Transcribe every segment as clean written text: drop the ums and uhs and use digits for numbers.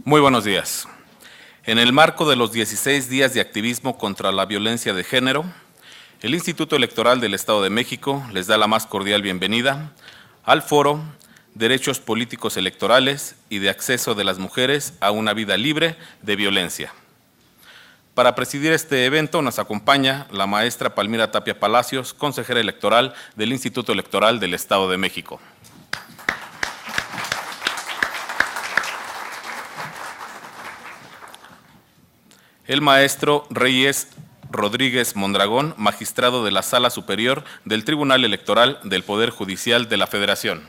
Muy buenos días. En el marco de los 16 días de activismo contra la violencia de género, el Instituto Electoral del Estado de México les da la más cordial bienvenida al foro Derechos Políticos Electorales y de Acceso de las Mujeres a una Vida Libre de Violencia. Para presidir este evento nos acompaña la maestra Palmira Tapia Palacios, consejera electoral del Instituto Electoral del Estado de México. El maestro Reyes Rodríguez Mondragón, magistrado de la Sala Superior del Tribunal Electoral del Poder Judicial de la Federación.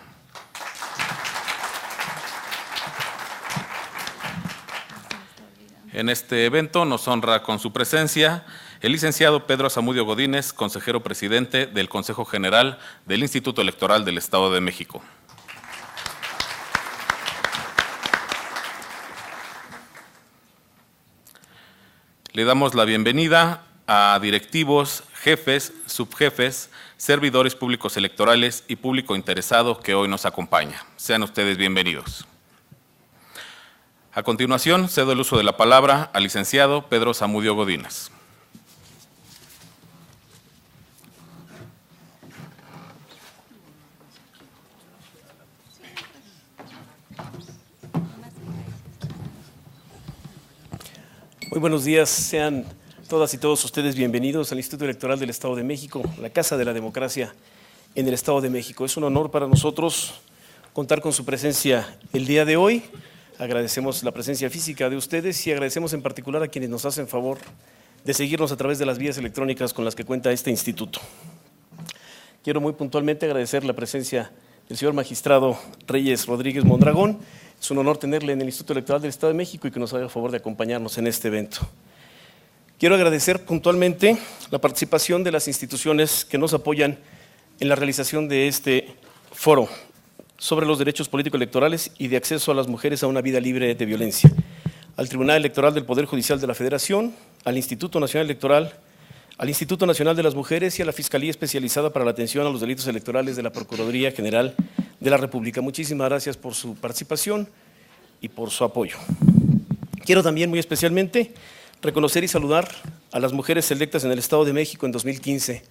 En este evento nos honra con su presencia el licenciado Pedro Zamudio Godínez, consejero presidente del Consejo General del Instituto Electoral del Estado de México. Le damos la bienvenida a directivos, jefes, subjefes, servidores públicos electorales y público interesado que hoy nos acompaña. Sean ustedes bienvenidos. A continuación, cedo el uso de la palabra al licenciado Pedro Zamudio Godínez. Muy buenos días, sean todas y todos ustedes bienvenidos al Instituto Electoral del Estado de México, la Casa de la Democracia en el Estado de México. Es un honor para nosotros contar con su presencia el día de hoy. Agradecemos la presencia física de ustedes y agradecemos en particular a quienes nos hacen favor de seguirnos a través de las vías electrónicas con las que cuenta este instituto. Quiero muy puntualmente agradecer la presencia del señor magistrado Reyes Rodríguez Mondragón. Es un honor tenerle en el Instituto Electoral del Estado de México y que nos haga el favor de acompañarnos en este evento. Quiero agradecer puntualmente la participación de las instituciones que nos apoyan en la realización de este foro sobre los derechos político-electorales y de acceso a las mujeres a una vida libre de violencia. Al Tribunal Electoral del Poder Judicial de la Federación, al Instituto Nacional Electoral, al Instituto Nacional de las Mujeres y a la Fiscalía Especializada para la Atención a los Delitos Electorales de la Procuraduría General de la República. Muchísimas gracias por su participación y por su apoyo. Quiero también muy especialmente reconocer y saludar a las mujeres electas en el Estado de México en 2015,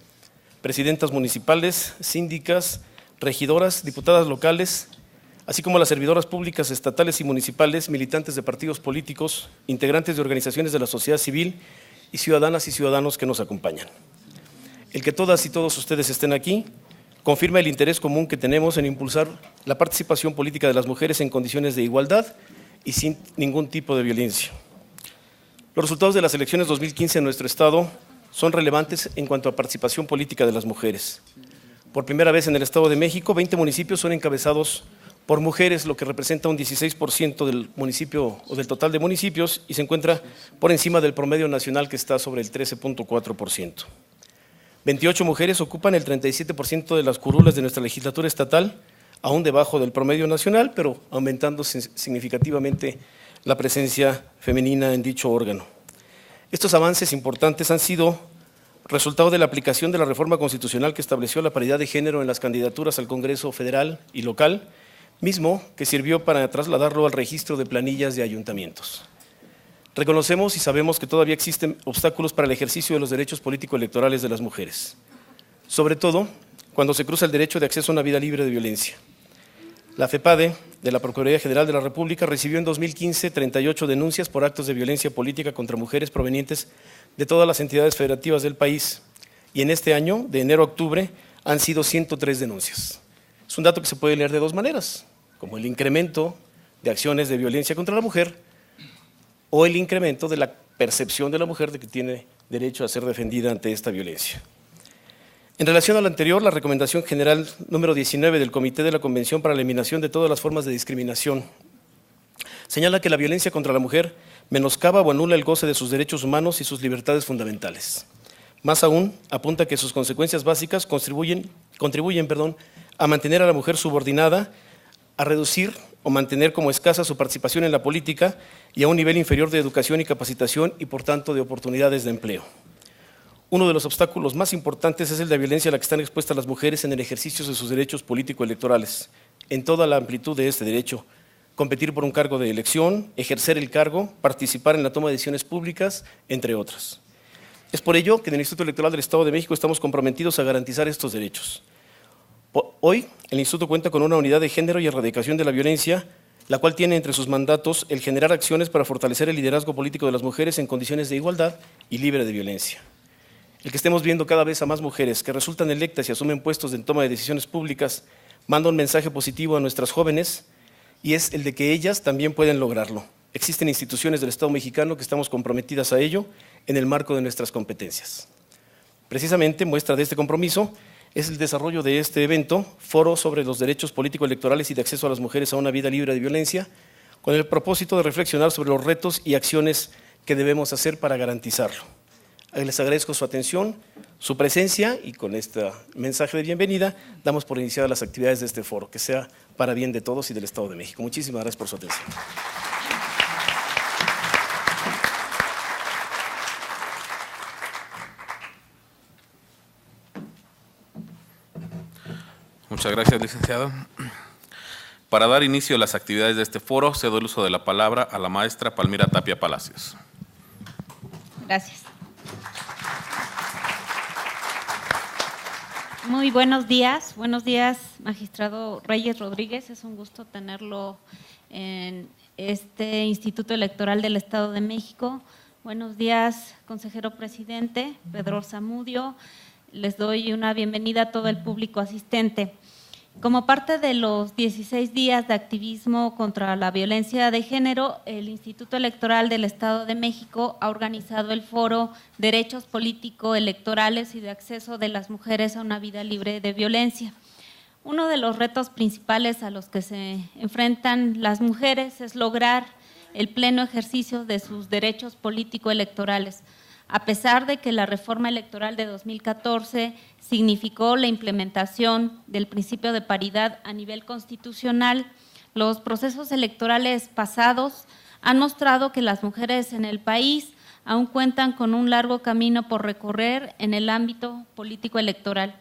presidentas municipales, síndicas, regidoras, diputadas locales, así como las servidoras públicas estatales y municipales, militantes de partidos políticos, integrantes de organizaciones de la sociedad civil y ciudadanas y ciudadanos que nos acompañan. El que todas y todos ustedes estén aquí confirma el interés común que tenemos en impulsar la participación política de las mujeres en condiciones de igualdad y sin ningún tipo de violencia. Los resultados de las elecciones 2015 en nuestro Estado son relevantes en cuanto a participación política de las mujeres. Por primera vez en el Estado de México, 20 municipios son encabezados por mujeres, lo que representa un 16% del municipio o del total de municipios y se encuentra por encima del promedio nacional que está sobre el 13.4%. 28 mujeres ocupan el 37% de las curules de nuestra legislatura estatal, aún debajo del promedio nacional, pero aumentando significativamente la presencia femenina en dicho órgano. Estos avances importantes han sido resultado de la aplicación de la reforma constitucional que estableció la paridad de género en las candidaturas al Congreso Federal y local, mismo que sirvió para trasladarlo al registro de planillas de ayuntamientos. Reconocemos y sabemos que todavía existen obstáculos para el ejercicio de los derechos político-electorales de las mujeres, sobre todo cuando se cruza el derecho de acceso a una vida libre de violencia. La FEPADE, de la Procuraduría General de la República, recibió en 2015 38 denuncias por actos de violencia política contra mujeres provenientes de todas las entidades federativas del país y en este año, de enero a octubre, han sido 103 denuncias. Es un dato que se puede leer de dos maneras, como el incremento de acciones de violencia contra la mujer o el incremento de la percepción de la mujer de que tiene derecho a ser defendida ante esta violencia. En relación a lo anterior, la Recomendación General número 19 del Comité de la Convención para la Eliminación de todas las formas de discriminación señala que la violencia contra la mujer menoscaba o anula el goce de sus derechos humanos y sus libertades fundamentales. Más aún, apunta que sus consecuencias básicas contribuyen a mantener a la mujer subordinada, a reducir o mantener como escasa su participación en la política y a un nivel inferior de educación y capacitación y, por tanto, de oportunidades de empleo. Uno de los obstáculos más importantes es el de la violencia a la que están expuestas las mujeres en el ejercicio de sus derechos político-electorales, en toda la amplitud de este derecho, competir por un cargo de elección, ejercer el cargo, participar en la toma de decisiones públicas, entre otras. Es por ello que en el Instituto Electoral del Estado de México estamos comprometidos a garantizar estos derechos. Hoy, el Instituto cuenta con una unidad de género y erradicación de la violencia, la cual tiene entre sus mandatos el generar acciones para fortalecer el liderazgo político de las mujeres en condiciones de igualdad y libre de violencia. El que estemos viendo cada vez a más mujeres que resultan electas y asumen puestos en toma de decisiones públicas manda un mensaje positivo a nuestras jóvenes, y es el de que ellas también pueden lograrlo. Existen instituciones del Estado mexicano que estamos comprometidas a ello en el marco de nuestras competencias. Precisamente, muestra de este compromiso es el desarrollo de este evento, Foro sobre los Derechos Político-Electorales y de Acceso a las Mujeres a una Vida Libre de Violencia, con el propósito de reflexionar sobre los retos y acciones que debemos hacer para garantizarlo. Les agradezco su atención, su presencia, y con este mensaje de bienvenida damos por iniciadas las actividades de este foro, que sea para bien de todos y del Estado de México. Muchísimas gracias por su atención. Muchas gracias, licenciado. Para dar inicio a las actividades de este foro, cedo el uso de la palabra a la maestra Palmira Tapia Palacios. Gracias. Muy buenos días, magistrado Reyes Rodríguez. Es un gusto tenerlo en este Instituto Electoral del Estado de México. Buenos días, consejero presidente Pedro Zamudio. Les doy una bienvenida a todo el público asistente. Como parte de los 16 días de activismo contra la violencia de género, el Instituto Electoral del Estado de México ha organizado el foro Derechos Político-Electorales y de Acceso de las Mujeres a una Vida Libre de Violencia. Uno de los retos principales a los que se enfrentan las mujeres es lograr el pleno ejercicio de sus derechos político-electorales, a pesar de que la reforma electoral de 2014 significó la implementación del principio de paridad a nivel constitucional. Los procesos electorales pasados han mostrado que las mujeres en el país aún cuentan con un largo camino por recorrer en el ámbito político-electoral.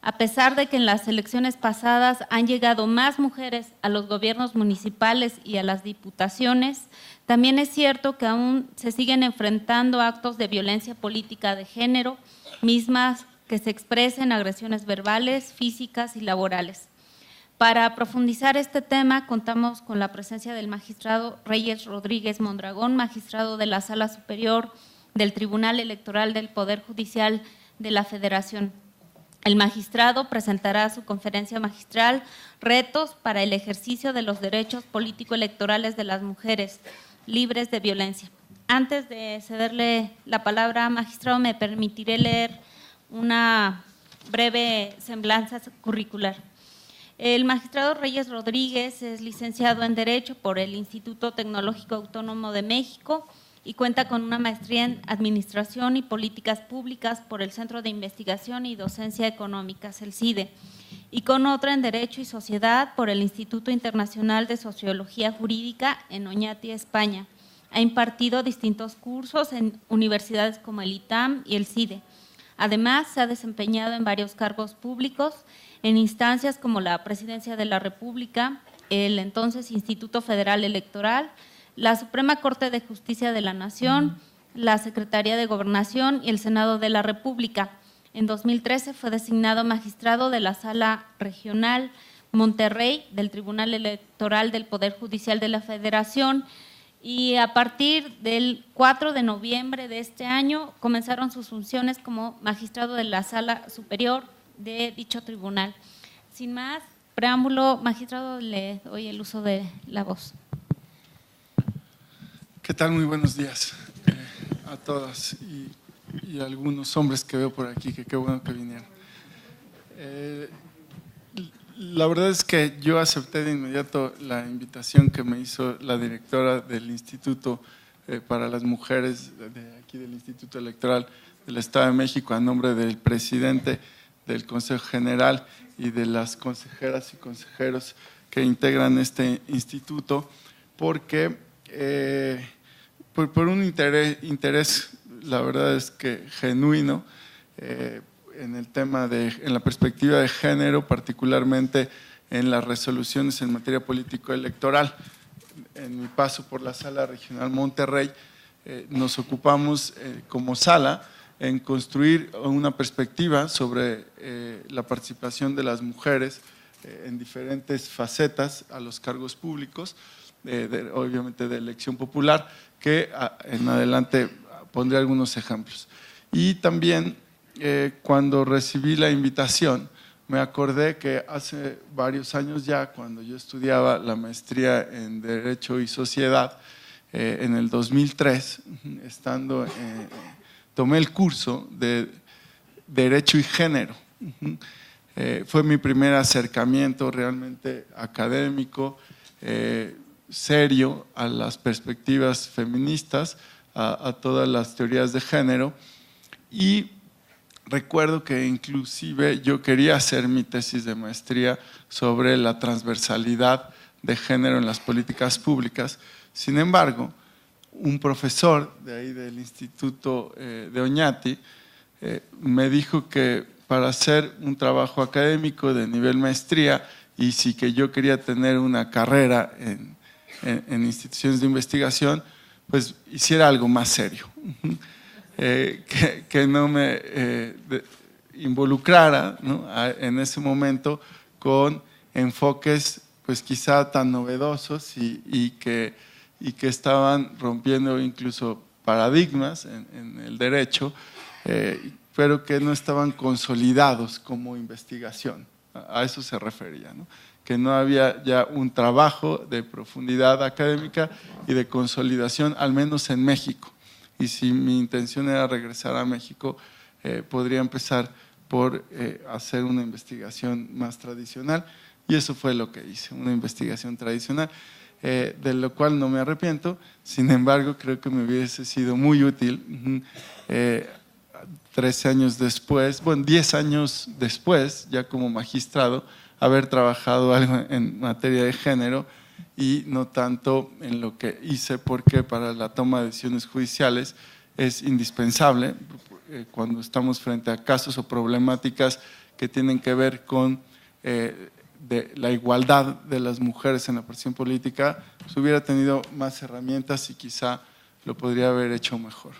A pesar de que en las elecciones pasadas han llegado más mujeres a los gobiernos municipales y a las diputaciones, también es cierto que aún se siguen enfrentando actos de violencia política de género, mismas que se expresan agresiones verbales, físicas y laborales. Para profundizar este tema, contamos con la presencia del magistrado Reyes Rodríguez Mondragón, magistrado de la Sala Superior del Tribunal Electoral del Poder Judicial de la Federación. El magistrado presentará su conferencia magistral Retos para el ejercicio de los derechos político-electorales de las mujeres libres de violencia. Antes de cederle la palabra, magistrado, me permitiré leer una breve semblanza curricular. El magistrado Reyes Rodríguez es licenciado en Derecho por el Instituto Tecnológico Autónomo de México y cuenta con una maestría en Administración y Políticas Públicas por el Centro de Investigación y Docencia Económicas, el CIDE, y con otra en Derecho y Sociedad por el Instituto Internacional de Sociología Jurídica en Oñati, España. Ha impartido distintos cursos en universidades como el ITAM y el CIDE. Además, se ha desempeñado en varios cargos públicos en instancias como la Presidencia de la República, el entonces Instituto Federal Electoral, la Suprema Corte de Justicia de la Nación, la Secretaría de Gobernación y el Senado de la República. En 2013 fue designado magistrado de la Sala Regional Monterrey del Tribunal Electoral del Poder Judicial de la Federación, y a partir del 4 de noviembre de este año comenzaron sus funciones como magistrado de la Sala Superior de dicho tribunal. Sin más preámbulo, magistrado, le doy el uso de la voz. ¿Qué tal? Muy buenos días a todas y a algunos hombres que veo por aquí, que qué bueno que vinieron. La verdad es que yo acepté de inmediato la invitación que me hizo la directora del Instituto para las Mujeres de aquí del Instituto Electoral del Estado de México, a nombre del presidente del Consejo General y de las consejeras y consejeros que integran este instituto, porque por un interés, la verdad es que genuino, en el tema en la perspectiva de género, particularmente en las resoluciones en materia político-electoral. en mi paso por la Sala Regional Monterrey, nos ocupamos como sala en construir una perspectiva sobre la participación de las mujeres en diferentes facetas a los cargos públicos, obviamente de elección popular, que en adelante pondré algunos ejemplos. Y también cuando recibí la invitación, me acordé que hace varios años ya, cuando yo estudiaba la maestría en Derecho y Sociedad, en el 2003, tomé el curso de Derecho y Género. Fue mi primer acercamiento realmente académico, serio, a las perspectivas feministas, a todas las teorías de género, y recuerdo que inclusive yo quería hacer mi tesis de maestría sobre la transversalidad de género en las políticas públicas. Sin embargo, un profesor de ahí del Instituto de Oñati me dijo que para hacer un trabajo académico de nivel maestría, y si que yo quería tener una carrera en instituciones de investigación, pues hiciera algo más serio, que no me involucrara, ¿no?, en ese momento con enfoques pues quizá tan novedosos y que estaban rompiendo incluso paradigmas en el derecho, pero que no estaban consolidados como investigación. A eso se refería, ¿no?, que no había ya un trabajo de profundidad académica y de consolidación, al menos en México. Y si mi intención era regresar a México, podría empezar por hacer una investigación más tradicional, y eso fue lo que hice, una investigación tradicional, de lo cual no me arrepiento. Sin embargo, creo que me hubiese sido muy útil 13 años después, bueno, 10 años después, ya como magistrado, haber trabajado algo en materia de género y no tanto en lo que hice, porque para la toma de decisiones judiciales es indispensable, cuando estamos frente a casos o problemáticas que tienen que ver con de la igualdad de las mujeres en la participación política, pues hubiera tenido más herramientas y quizá lo podría haber hecho mejor.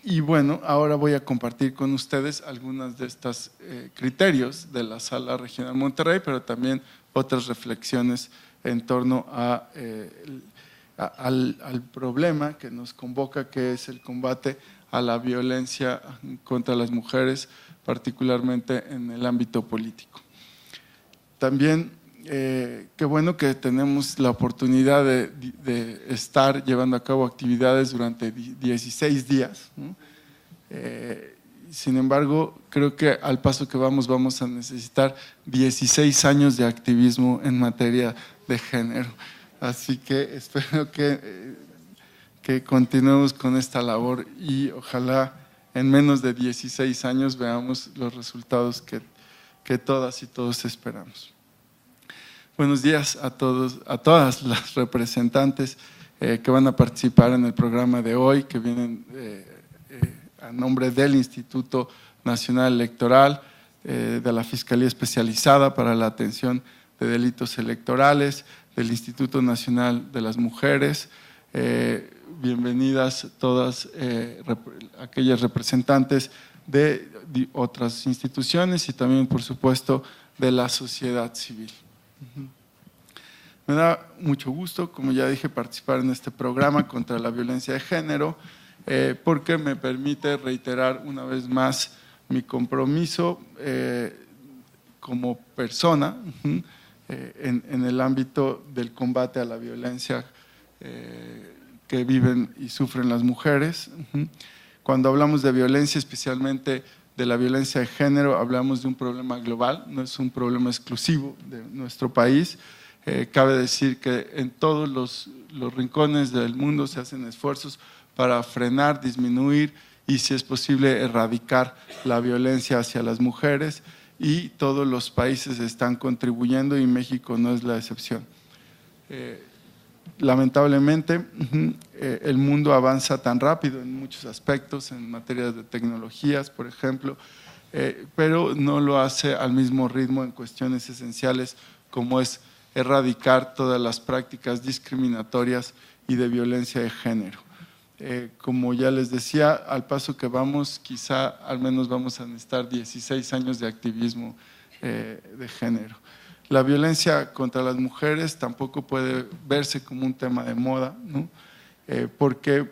Y bueno, ahora voy a compartir con ustedes algunos de estos criterios de la Sala Regional Monterrey, pero también otras reflexiones en torno al problema que nos convoca, que es el combate a la violencia contra las mujeres, particularmente en el ámbito político. También qué bueno que tenemos la oportunidad de estar llevando a cabo actividades durante 16 días, ¿no? Sin embargo, creo que al paso que vamos a necesitar 16 años de activismo en materia de género. Así que espero que continuemos con esta labor y ojalá en menos de 16 años veamos los resultados que todas y todos esperamos. Buenos días a todos, a todas las representantes que van a participar en el programa de hoy, que vienen a nombre del Instituto Nacional Electoral, de la Fiscalía Especializada para la Atención de Delitos Electorales, del Instituto Nacional de las Mujeres. Bienvenidas todas aquellas representantes de otras instituciones y también, por supuesto, de la sociedad civil. Me da mucho gusto, como ya dije, participar en este programa contra la violencia de género, porque me permite reiterar una vez más mi compromiso como persona en el ámbito del combate a la violencia que viven y sufren las mujeres. Cuando hablamos de violencia, especialmente de la violencia de género, hablamos de un problema global, no es un problema exclusivo de nuestro país. Cabe decir que en todos los rincones del mundo se hacen esfuerzos para frenar, disminuir y, si es posible, erradicar la violencia hacia las mujeres, y todos los países están contribuyendo y México no es la excepción. Lamentablemente, el mundo avanza tan rápido en muchos aspectos, en materia de tecnologías, por ejemplo, pero no lo hace al mismo ritmo en cuestiones esenciales como es erradicar todas las prácticas discriminatorias y de violencia de género. Como ya les decía, al paso que vamos, quizá al menos vamos a necesitar 16 años de activismo de género. La violencia contra las mujeres tampoco puede verse como un tema de moda, ¿no? Porque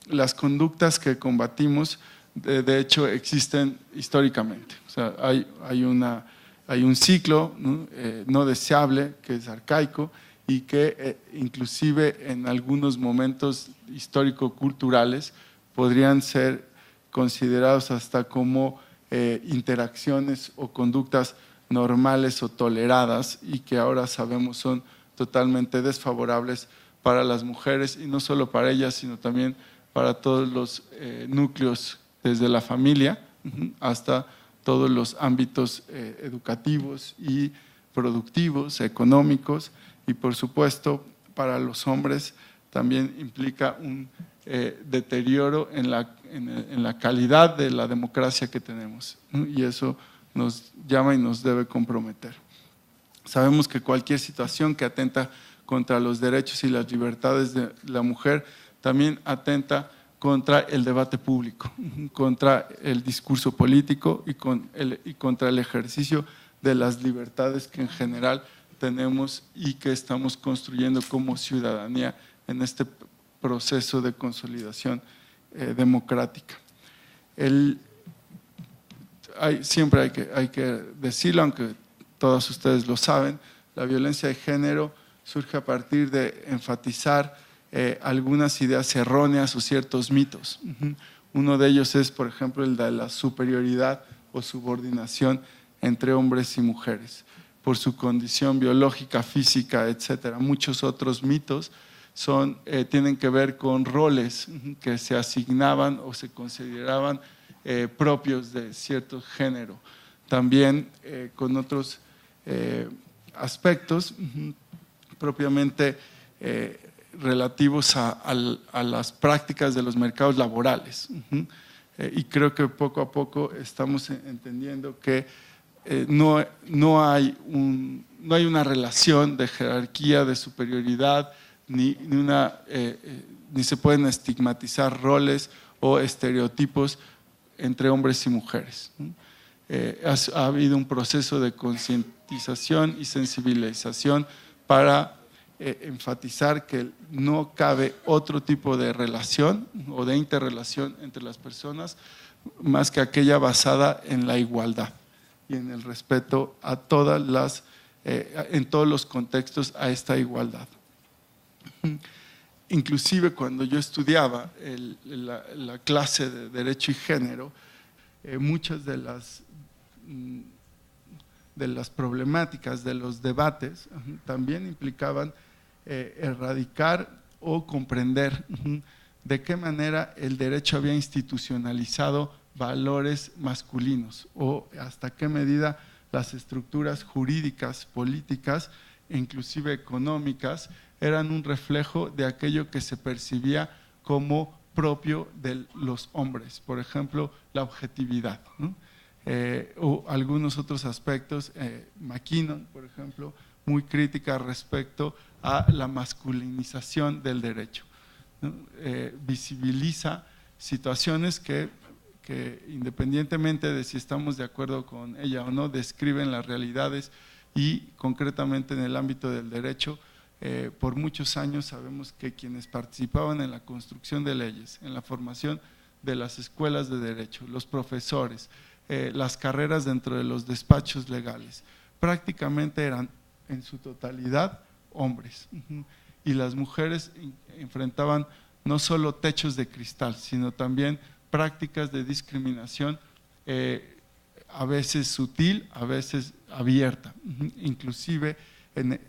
las conductas que combatimos, de hecho, existen históricamente. O sea, hay un ciclo, ¿no? No deseable, que es arcaico, y que inclusive en algunos momentos histórico-culturales podrían ser considerados hasta como interacciones o conductas normales o toleradas, y que ahora sabemos son totalmente desfavorables para las mujeres, y no solo para ellas, sino también para todos los núcleos, desde la familia hasta todos los ámbitos educativos y productivos, económicos, y por supuesto para los hombres también implica un deterioro en la calidad de la democracia que tenemos, ¿no? Y eso nos llama y nos debe comprometer. Sabemos que cualquier situación que atenta contra los derechos y las libertades de la mujer también atenta contra el debate público, contra el discurso político y contra el ejercicio de las libertades que en general tenemos y que estamos construyendo como ciudadanía en este proceso de consolidación democrática. Siempre hay que decirlo, aunque todos ustedes lo saben, la violencia de género surge a partir de enfatizar algunas ideas erróneas o ciertos mitos. Uno de ellos es, por ejemplo, el de la superioridad o subordinación entre hombres y mujeres, por su condición biológica, física, etcétera. Muchos otros mitos tienen que ver con roles que se asignaban o se consideraban propios de cierto género. También con otros aspectos propiamente relativos a las prácticas de los mercados laborales. Y creo que poco a poco estamos entendiendo que no hay una relación de jerarquía, de superioridad, ni se pueden estigmatizar roles o estereotipos entre hombres y mujeres. Ha habido un proceso de concientización y sensibilización para enfatizar que no cabe otro tipo de relación o de interrelación entre las personas más que aquella basada en la igualdad y en el respeto a en todos los contextos a esta igualdad. Inclusive cuando yo estudiaba la clase de Derecho y Género, muchas de las problemáticas de los debates también implicaban erradicar o comprender de qué manera el derecho había institucionalizado valores masculinos o hasta qué medida las estructuras jurídicas, políticas e inclusive económicas eran un reflejo de aquello que se percibía como propio de los hombres, por ejemplo, la objetividad, ¿no? O algunos otros aspectos, McKinnon, por ejemplo, muy crítica respecto a la masculinización del derecho, ¿no? Visibiliza situaciones que independientemente de si estamos de acuerdo con ella o no, describen las realidades y concretamente en el ámbito del derecho, por muchos años sabemos que quienes participaban en la construcción de leyes, en la formación de las escuelas de derecho, los profesores, las carreras dentro de los despachos legales, prácticamente eran en su totalidad hombres, y las mujeres enfrentaban no solo techos de cristal, sino también prácticas de discriminación, a veces sutil, a veces abierta, inclusive,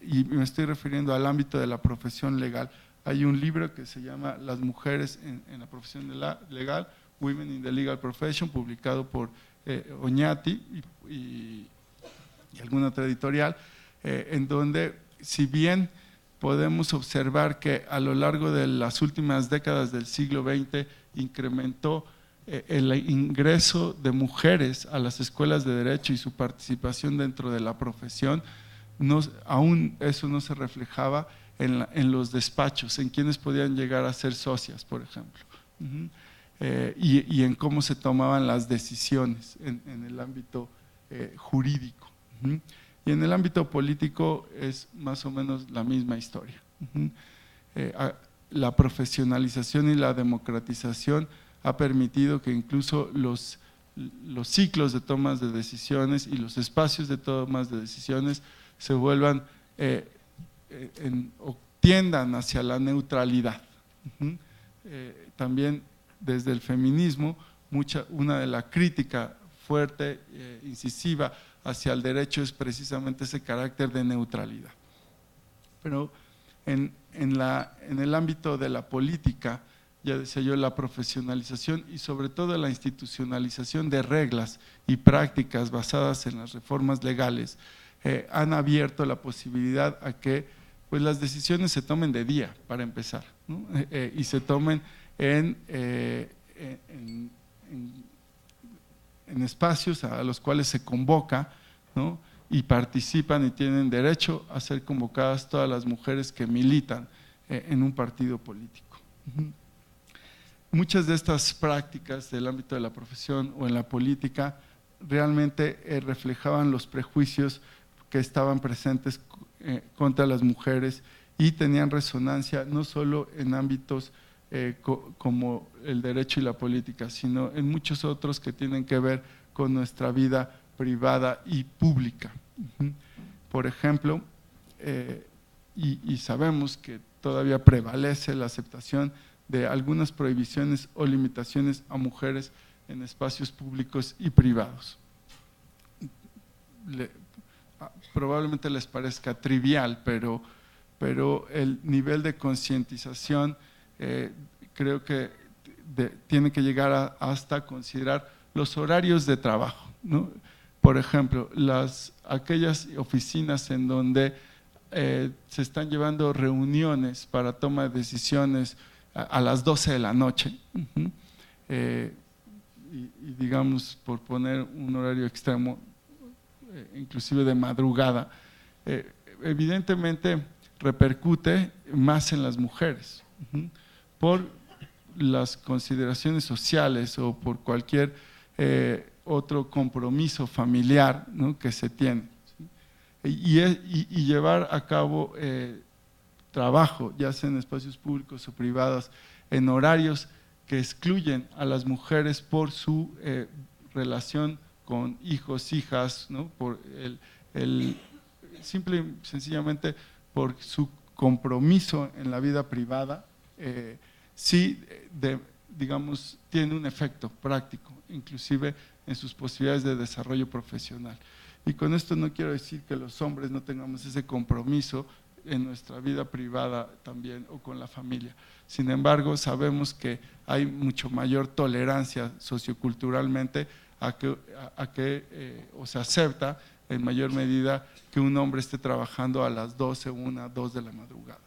y me estoy refiriendo al ámbito de la profesión legal. Hay un libro que se llama Las mujeres en la profesión legal, Women in the Legal Profession, publicado por Oñati y alguna otra editorial, en donde si bien podemos observar que a lo largo de las últimas décadas del siglo XX incrementó el ingreso de mujeres a las escuelas de derecho y su participación dentro de la profesión, aún eso no se reflejaba en los despachos, en quienes podían llegar a ser socias, por ejemplo, y en cómo se tomaban las decisiones en el ámbito jurídico. Y en el ámbito político es más o menos la misma historia. La profesionalización y la democratización ha permitido que incluso los ciclos de tomas de decisiones y los espacios de tomas de decisiones se vuelvan o tiendan hacia la neutralidad. También desde el feminismo, una de la crítica fuerte, incisiva hacia el derecho es precisamente ese carácter de neutralidad. Pero en el ámbito de la política, ya decía yo, la profesionalización y sobre todo la institucionalización de reglas y prácticas basadas en las reformas legales han abierto la posibilidad a que pues, las decisiones se tomen de día, para empezar, ¿no? Y se tomen en espacios a los cuales se convoca, ¿no? Y participan y tienen derecho a ser convocadas todas las mujeres que militan en un partido político. Muchas de estas prácticas del ámbito de la profesión o en la política realmente reflejaban los prejuicios que estaban presentes contra las mujeres y tenían resonancia no solo en ámbitos como el derecho y la política, sino en muchos otros que tienen que ver con nuestra vida privada y pública. Por ejemplo, y sabemos que todavía prevalece la aceptación de algunas prohibiciones o limitaciones a mujeres en espacios públicos y privados. Probablemente les parezca trivial, pero el nivel de concientización creo que tiene que llegar hasta considerar los horarios de trabajo, ¿no? Por ejemplo, aquellas oficinas en donde se están llevando reuniones para toma de decisiones a las 12 de la noche, y digamos, por poner un horario extremo, inclusive de madrugada, evidentemente repercute más en las mujeres, por las consideraciones sociales o por cualquier otro compromiso familiar, ¿no? Que se tiene, ¿sí? Y llevar a cabo trabajo, ya sea en espacios públicos o privados, en horarios que excluyen a las mujeres por su relación con hijos, hijas, ¿no? Por simple y sencillamente por su compromiso en la vida privada, sí, digamos, tiene un efecto práctico, inclusive en sus posibilidades de desarrollo profesional. Y con esto no quiero decir que los hombres no tengamos ese compromiso en nuestra vida privada también o con la familia. Sin embargo, sabemos que hay mucho mayor tolerancia socioculturalmente o se acepta en mayor medida que un hombre esté trabajando a las 12, 1, 2 de la madrugada.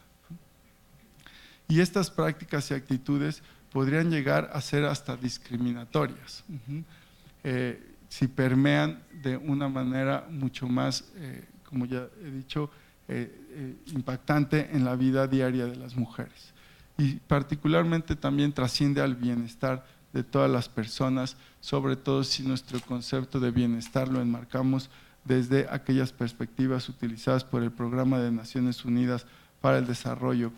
Y estas prácticas y actitudes podrían llegar a ser hasta discriminatorias, si permean de una manera mucho más, como ya he dicho, impactante en la vida diaria de las mujeres. Y particularmente también trasciende al bienestar de todas las personas, sobre todo si nuestro concepto de bienestar lo enmarcamos desde aquellas perspectivas utilizadas por el Programa de Naciones Unidas para el Desarrollo,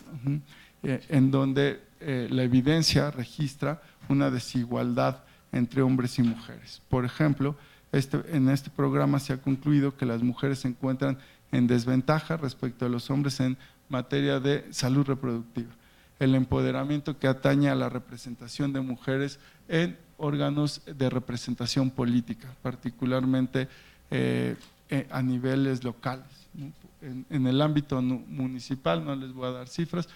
en donde la evidencia registra una desigualdad entre hombres y mujeres. Por ejemplo, en este programa se ha concluido que las mujeres se encuentran en desventaja respecto a los hombres en materia de salud reproductiva. El empoderamiento que atañe a la representación de mujeres en órganos de representación política, particularmente a niveles locales, ¿no? En el ámbito municipal, no les voy a dar cifras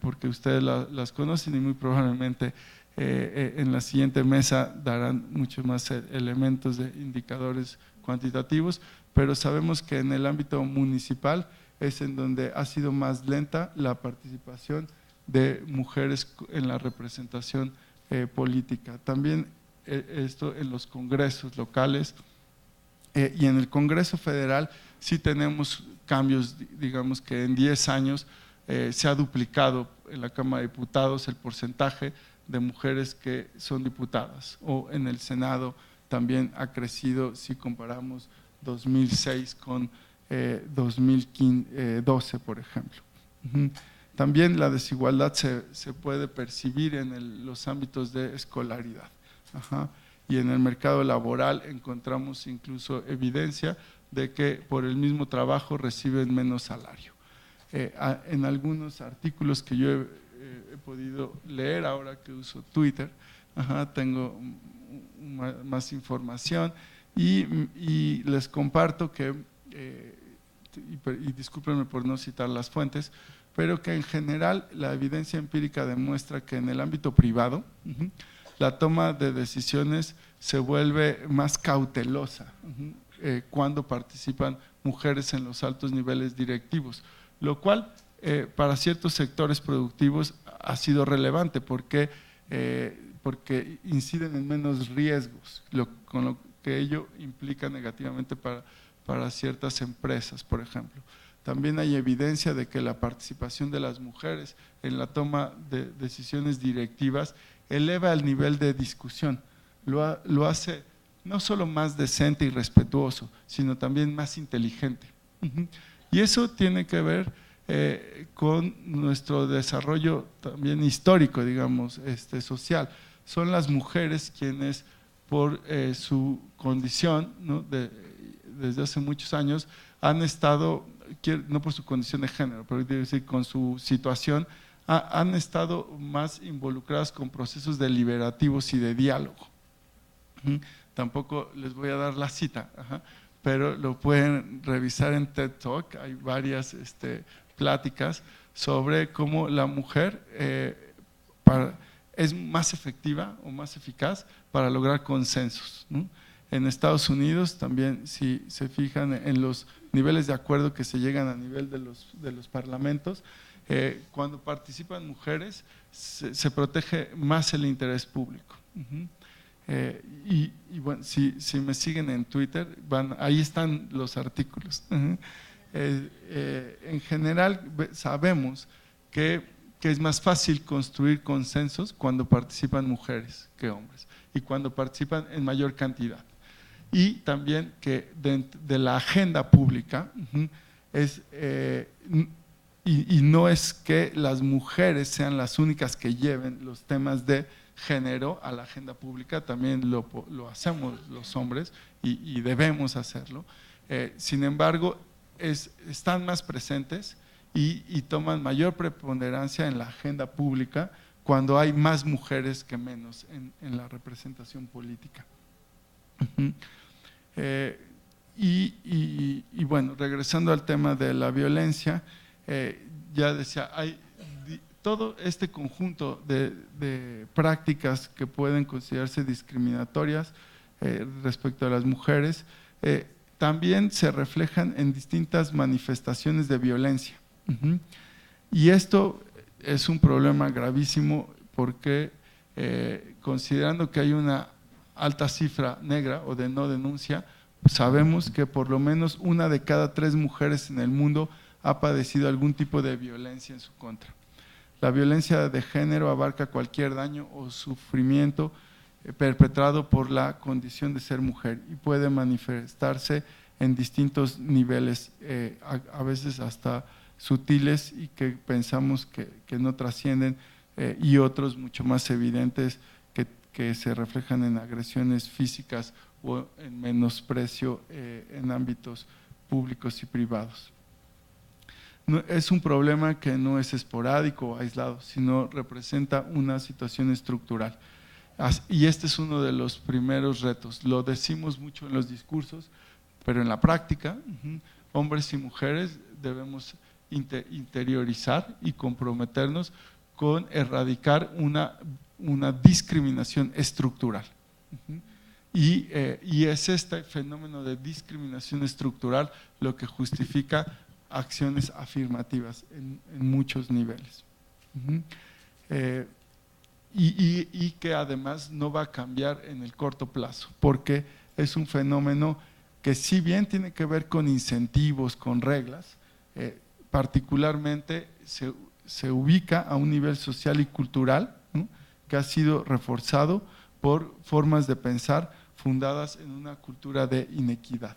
porque ustedes las conocen y muy probablemente en la siguiente mesa darán muchos más elementos de indicadores cuantitativos, pero sabemos que en el ámbito municipal es en donde ha sido más lenta la participación de mujeres en la representación política. También esto en los congresos locales Y en el Congreso Federal sí tenemos cambios, digamos que en 10 años se ha duplicado en la Cámara de Diputados el porcentaje de mujeres que son diputadas, o en el Senado también ha crecido si comparamos 2006 con 2012, por ejemplo. También la desigualdad se puede percibir en los ámbitos de escolaridad. Y en el mercado laboral encontramos incluso evidencia de que por el mismo trabajo reciben menos salario. En algunos artículos que yo he podido leer ahora que uso Twitter, tengo más información y les comparto que, y discúlpenme por no citar las fuentes, pero que en general la evidencia empírica demuestra que en el ámbito privado la toma de decisiones se vuelve más cautelosa cuando participan mujeres en los altos niveles directivos, lo cual para ciertos sectores productivos ha sido relevante porque inciden en menos riesgos, con lo que ello implica negativamente para ciertas empresas, por ejemplo. También hay evidencia de que la participación de las mujeres en la toma de decisiones directivas eleva el nivel de discusión, lo hace no solo más decente y respetuoso, sino también más inteligente. Y eso tiene que ver con nuestro desarrollo también histórico, digamos, social. Son las mujeres quienes por su condición, ¿no? Desde hace muchos años han estado, no por su condición de género, pero quiero decir con su situación, han estado más involucradas con procesos deliberativos y de diálogo. Tampoco les voy a dar la cita, pero lo pueden revisar en TED Talk, hay varias pláticas sobre cómo la mujer es más efectiva o más eficaz para lograr consensos, ¿no? En Estados Unidos también, si se fijan en los niveles de acuerdo que se llegan a nivel de los parlamentos, cuando participan mujeres se protege más el interés público. Y bueno, si me siguen en Twitter, ahí están los artículos. En general sabemos que es más fácil construir consensos cuando participan mujeres que hombres y cuando participan en mayor cantidad. Y también que de la agenda pública y no es que las mujeres sean las únicas que lleven los temas de género a la agenda pública, también lo hacemos los hombres y debemos hacerlo. Sin embargo, están más presentes y toman mayor preponderancia en la agenda pública cuando hay más mujeres que menos en la representación política. Y bueno, regresando al tema de la violencia, ya decía, hay todo este conjunto de prácticas que pueden considerarse discriminatorias respecto a las mujeres, también se reflejan en distintas manifestaciones de violencia. Y esto es un problema gravísimo porque considerando que hay una alta cifra negra o de no denuncia, sabemos que por lo menos 1 de cada 3 mujeres en el mundo ha padecido algún tipo de violencia en su contra. La violencia de género abarca cualquier daño o sufrimiento perpetrado por la condición de ser mujer y puede manifestarse en distintos niveles, a veces hasta sutiles y que pensamos que no trascienden, y otros mucho más evidentes que se reflejan en agresiones físicas o en menosprecio en ámbitos públicos y privados. Es un problema que no es esporádico o aislado, sino representa una situación estructural. Y este es uno de los primeros retos. Lo decimos mucho en los discursos, pero en la práctica, hombres y mujeres debemos interiorizar y comprometernos con erradicar una discriminación estructural. Y es este fenómeno de discriminación estructural lo que justifica acciones afirmativas en muchos niveles. Y que además no va a cambiar en el corto plazo, porque es un fenómeno que si bien tiene que ver con incentivos, con reglas, particularmente se ubica a un nivel social y cultural, ¿no?, que ha sido reforzado por formas de pensar fundadas en una cultura de inequidad.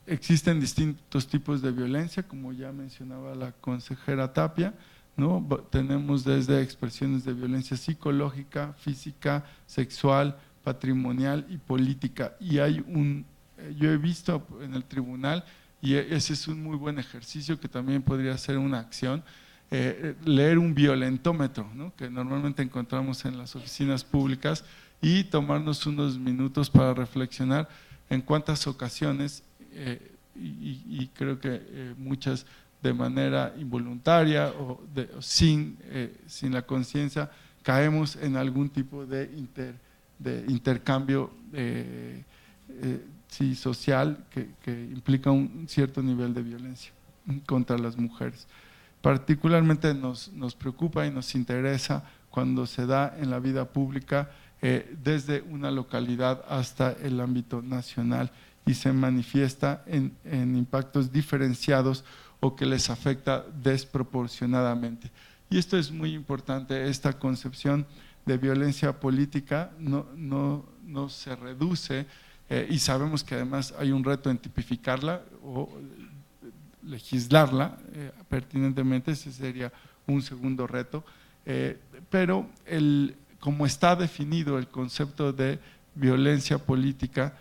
Existen distintos tipos de violencia, como ya mencionaba la consejera Tapia, ¿no? Tenemos desde expresiones de violencia psicológica, física, sexual, patrimonial y política. Y yo he visto en el tribunal, y ese es un muy buen ejercicio que también podría ser una acción, leer un violentómetro, ¿no?, que normalmente encontramos en las oficinas públicas, y tomarnos unos minutos para reflexionar en cuántas ocasiones, y creo que muchas de manera involuntaria o sin la conciencia, caemos en algún tipo de intercambio sí, social que implica un cierto nivel de violencia contra las mujeres. Particularmente nos preocupa y nos interesa cuando se da en la vida pública desde una localidad hasta el ámbito nacional y se manifiesta en impactos diferenciados o que les afecta desproporcionadamente. Y esto es muy importante, esta concepción de violencia política no se reduce, y sabemos que además hay un reto en tipificarla o legislarla pertinentemente, ese sería un segundo reto, pero como está definido el concepto de violencia política,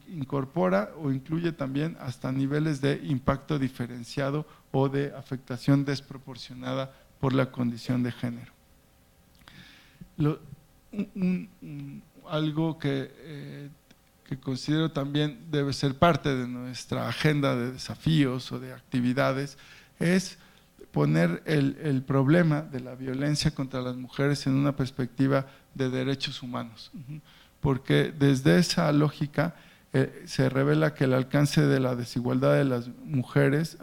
incorpora o incluye también hasta niveles de impacto diferenciado o de afectación desproporcionada por la condición de género. Algo que considero también debe ser parte de nuestra agenda de desafíos o de actividades es poner el problema de la violencia contra las mujeres en una perspectiva de derechos humanos, porque desde esa lógica se revela que el alcance de la desigualdad de las mujeres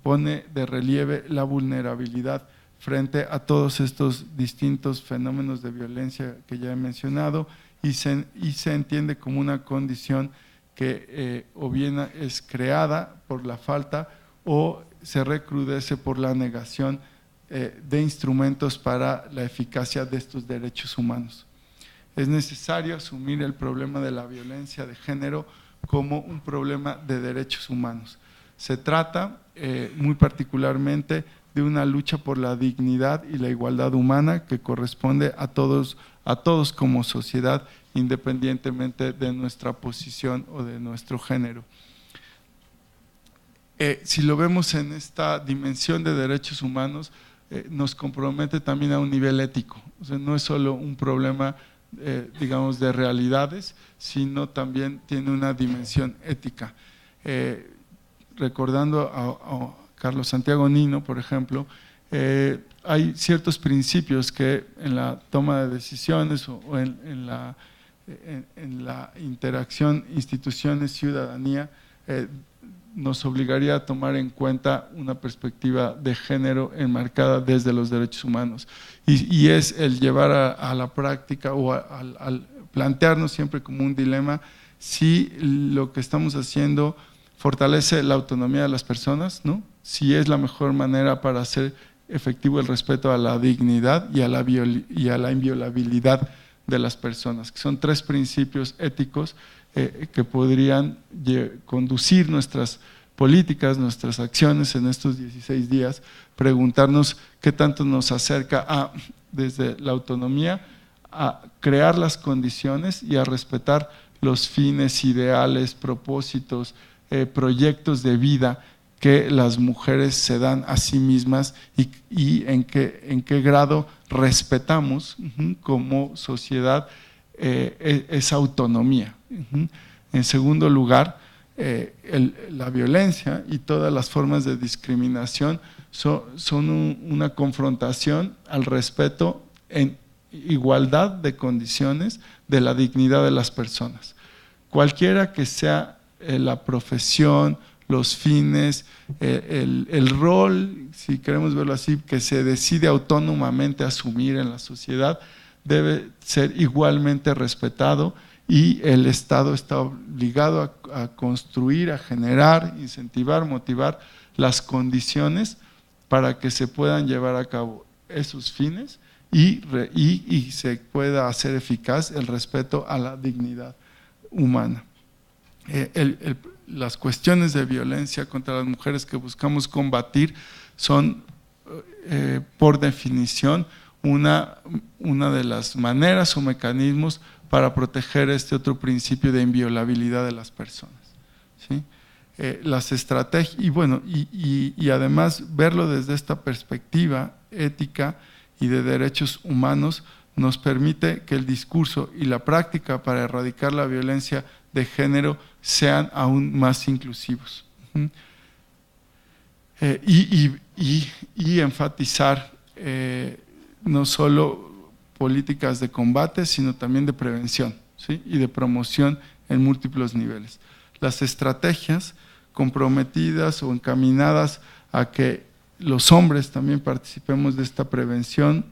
pone de relieve la vulnerabilidad frente a todos estos distintos fenómenos de violencia que ya he mencionado, y se entiende como una condición que o bien es creada por la falta o se recrudece por la negación de instrumentos para la eficacia de estos derechos humanos. Es necesario asumir el problema de la violencia de género como un problema de derechos humanos. Se trata muy particularmente de una lucha por la dignidad y la igualdad humana que corresponde a todos como sociedad, independientemente de nuestra posición o de nuestro género. Si lo vemos en esta dimensión de derechos humanos, nos compromete también a un nivel ético. O sea, no es solo un problema, digamos, de realidades, sino también tiene una dimensión ética. Recordando a Carlos Santiago Nino, por ejemplo, hay ciertos principios que en la toma de decisiones o en la interacción instituciones-ciudadanía nos obligaría a tomar en cuenta una perspectiva de género enmarcada desde los derechos humanos, y es el llevar a la práctica o al plantearnos siempre como un dilema si lo que estamos haciendo fortalece la autonomía de las personas, ¿no?, si es la mejor manera para hacer efectivo el respeto a la dignidad y a la inviolabilidad de las personas, que son tres principios éticos que podrían conducir nuestras políticas, nuestras acciones en estos 16 días, preguntarnos qué tanto nos acerca desde la autonomía, a crear las condiciones y a respetar los fines, ideales, propósitos, proyectos de vida que las mujeres se dan a sí mismas y en qué grado respetamos como sociedad esa autonomía. En segundo lugar, la violencia y todas las formas de discriminación son una confrontación al respeto en igualdad de condiciones de la dignidad de las personas. Cualquiera que sea la profesión, los fines, el rol, si queremos verlo así, que se decide autónomamente asumir en la sociedad, debe ser igualmente respetado y el Estado está obligado a construir, a generar, incentivar, motivar las condiciones para que se puedan llevar a cabo esos fines y se pueda hacer eficaz el respeto a la dignidad humana. Las cuestiones de violencia contra las mujeres que buscamos combatir son, por definición, una de las maneras o mecanismos para proteger este otro principio de inviolabilidad de las personas, ¿sí? Las estrategias, y bueno, y además verlo desde esta perspectiva ética y de derechos humanos nos permite que el discurso y la práctica para erradicar la violencia de género sean aún más inclusivos. Y enfatizar no solo políticas de combate, sino también de prevención, ¿sí? Y de promoción en múltiples niveles. Las estrategias comprometidas o encaminadas a que los hombres también participemos de esta prevención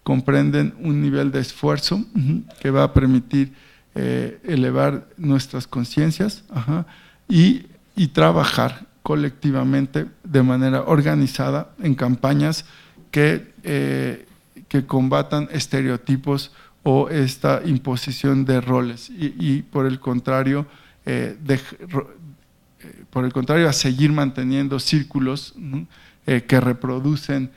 comprenden un nivel de esfuerzo que va a permitir elevar nuestras conciencias y trabajar colectivamente de manera organizada en campañas que combatan estereotipos o esta imposición de roles y por el contrario a seguir manteniendo círculos que reproducen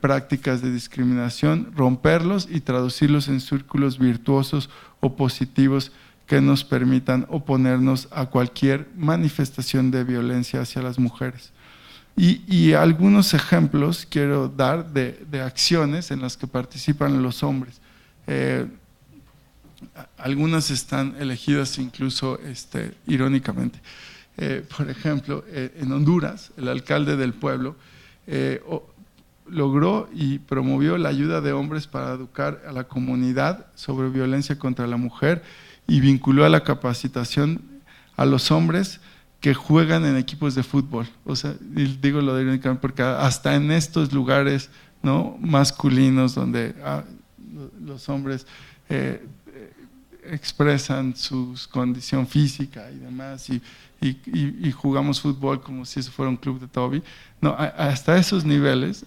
prácticas de discriminación, romperlos y traducirlos en círculos virtuosos o positivos que nos permitan oponernos a cualquier manifestación de violencia hacia las mujeres. Y algunos ejemplos quiero dar de acciones en las que participan los hombres. Algunas están elegidas incluso irónicamente. Por ejemplo, en Honduras, el alcalde del pueblo logró y promovió la ayuda de hombres para educar a la comunidad sobre violencia contra la mujer y vinculó a la capacitación a los hombres que juegan en equipos de fútbol. O sea, digo lo de irónicamente porque hasta en estos lugares, ¿no?, masculinos donde los hombres expresan su condición física y demás y jugamos fútbol como si eso fuera un club de Toby. No, hasta esos niveles,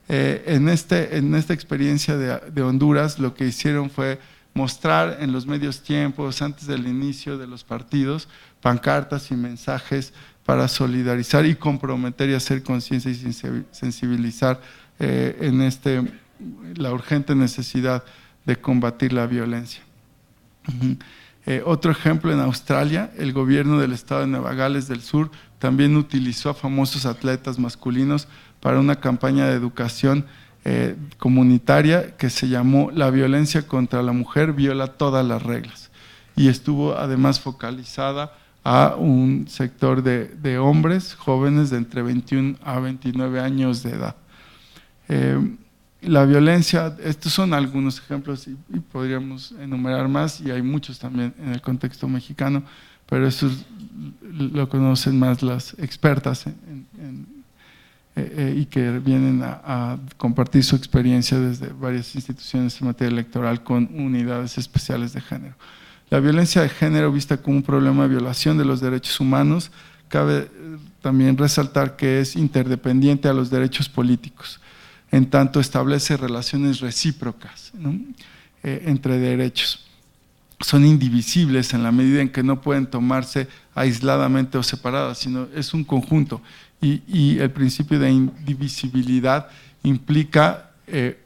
en esta experiencia de Honduras, lo que hicieron fue mostrar en los medios tiempos, antes del inicio de los partidos, pancartas y mensajes para solidarizar y comprometer y hacer conciencia y sensibilizar en la urgente necesidad de combatir la violencia. Otro ejemplo, en Australia, el gobierno del estado de Nueva Gales del Sur también utilizó a famosos atletas masculinos para una campaña de educación comunitaria que se llamó La violencia contra la mujer viola todas las reglas, y estuvo además focalizada a un sector de hombres jóvenes de entre 21 a 29 años de edad. La violencia, estos son algunos ejemplos y podríamos enumerar más, y hay muchos también en el contexto mexicano, pero eso lo conocen más las expertas y que vienen a compartir su experiencia desde varias instituciones en materia electoral con unidades especiales de género. La violencia de género, vista como un problema de violación de los derechos humanos, cabe también resaltar que es interdependiente a los derechos políticos, en tanto establece relaciones recíprocas, ¿no?, entre derechos. Son indivisibles en la medida en que no pueden tomarse aisladamente o separadas, sino es un conjunto. Y el principio de indivisibilidad implica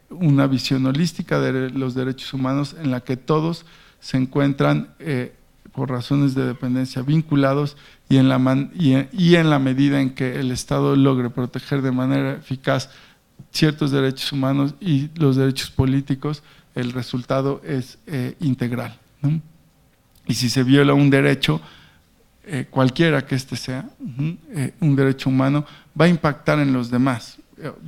una visión holística de los derechos humanos en la que todos se encuentran por razones de dependencia vinculados y en la medida en que el Estado logre proteger de manera eficaz ciertos derechos humanos y los derechos políticos, el resultado es integral, ¿no? Y si se viola un derecho, cualquiera que este sea, un derecho humano, va a impactar en los demás,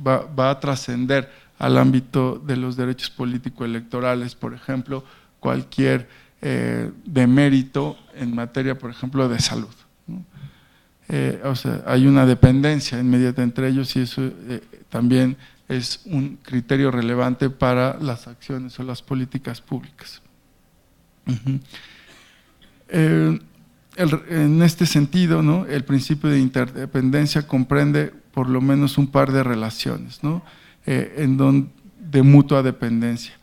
va a trascender al ámbito de los derechos político-electorales, por ejemplo, cualquier demérito en materia, por ejemplo, de salud, ¿no? O sea, hay una dependencia inmediata entre ellos y eso también es un criterio relevante para las acciones o las políticas públicas. En este sentido, ¿no?, el principio de interdependencia comprende por lo menos un par de relaciones, ¿no?, de mutua dependencia,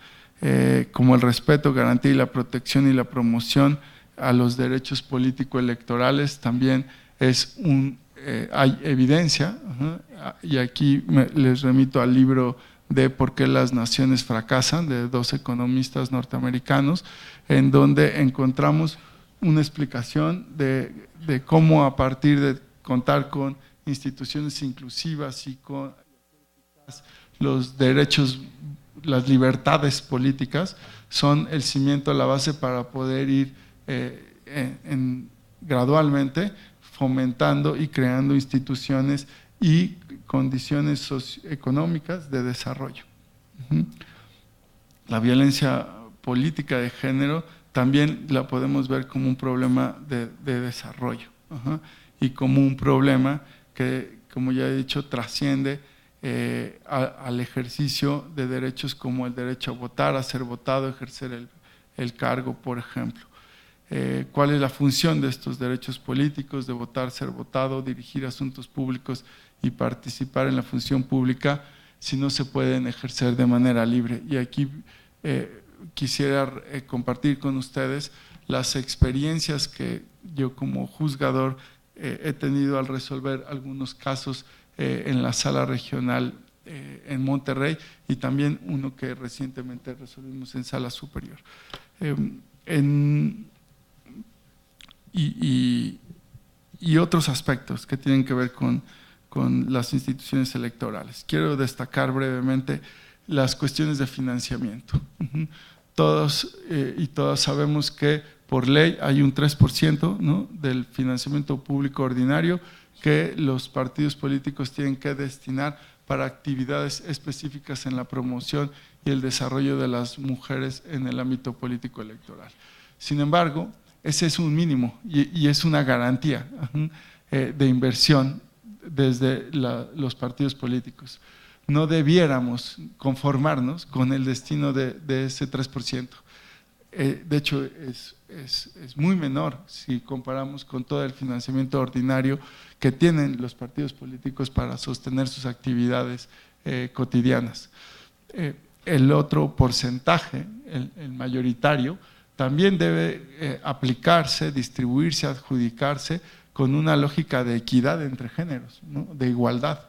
como el respeto, garantía y la protección y la promoción a los derechos político-electorales. También hay evidencia, y aquí les remito al libro de ¿Por qué las naciones fracasan?, de 2 economistas norteamericanos, en donde encontramos una explicación de cómo, a partir de contar con instituciones inclusivas y con los derechos, las libertades políticas, son el cimiento, la base para poder ir gradualmente fomentando y creando instituciones y condiciones socioeconómicas de desarrollo. La violencia política de género también la podemos ver como un problema de desarrollo, y como un problema que, como ya he dicho, trasciende al ejercicio de derechos como el derecho a votar, a ser votado, ejercer el cargo, por ejemplo. ¿Cuál es la función de estos derechos políticos? De votar, ser votado, dirigir asuntos públicos y participar en la función pública, si no se pueden ejercer de manera libre. Y aquí quisiera compartir con ustedes las experiencias que yo como juzgador he tenido al resolver algunos casos en la sala regional en Monterrey, y también uno que recientemente resolvimos en sala superior. Y otros aspectos que tienen que ver con las instituciones electorales. Quiero destacar brevemente las cuestiones de financiamiento. Todos y todas sabemos que por ley hay un 3%, ¿no?, del financiamiento público ordinario que los partidos políticos tienen que destinar para actividades específicas en la promoción y el desarrollo de las mujeres en el ámbito político electoral. Sin embargo, ese es un mínimo y es una garantía de inversión desde los partidos políticos. No debiéramos conformarnos con el destino de ese 3%. De hecho, es muy menor si comparamos con todo el financiamiento ordinario que tienen los partidos políticos para sostener sus actividades cotidianas. El otro porcentaje, el mayoritario, también debe aplicarse, distribuirse, adjudicarse con una lógica de equidad entre géneros, ¿no?, de igualdad.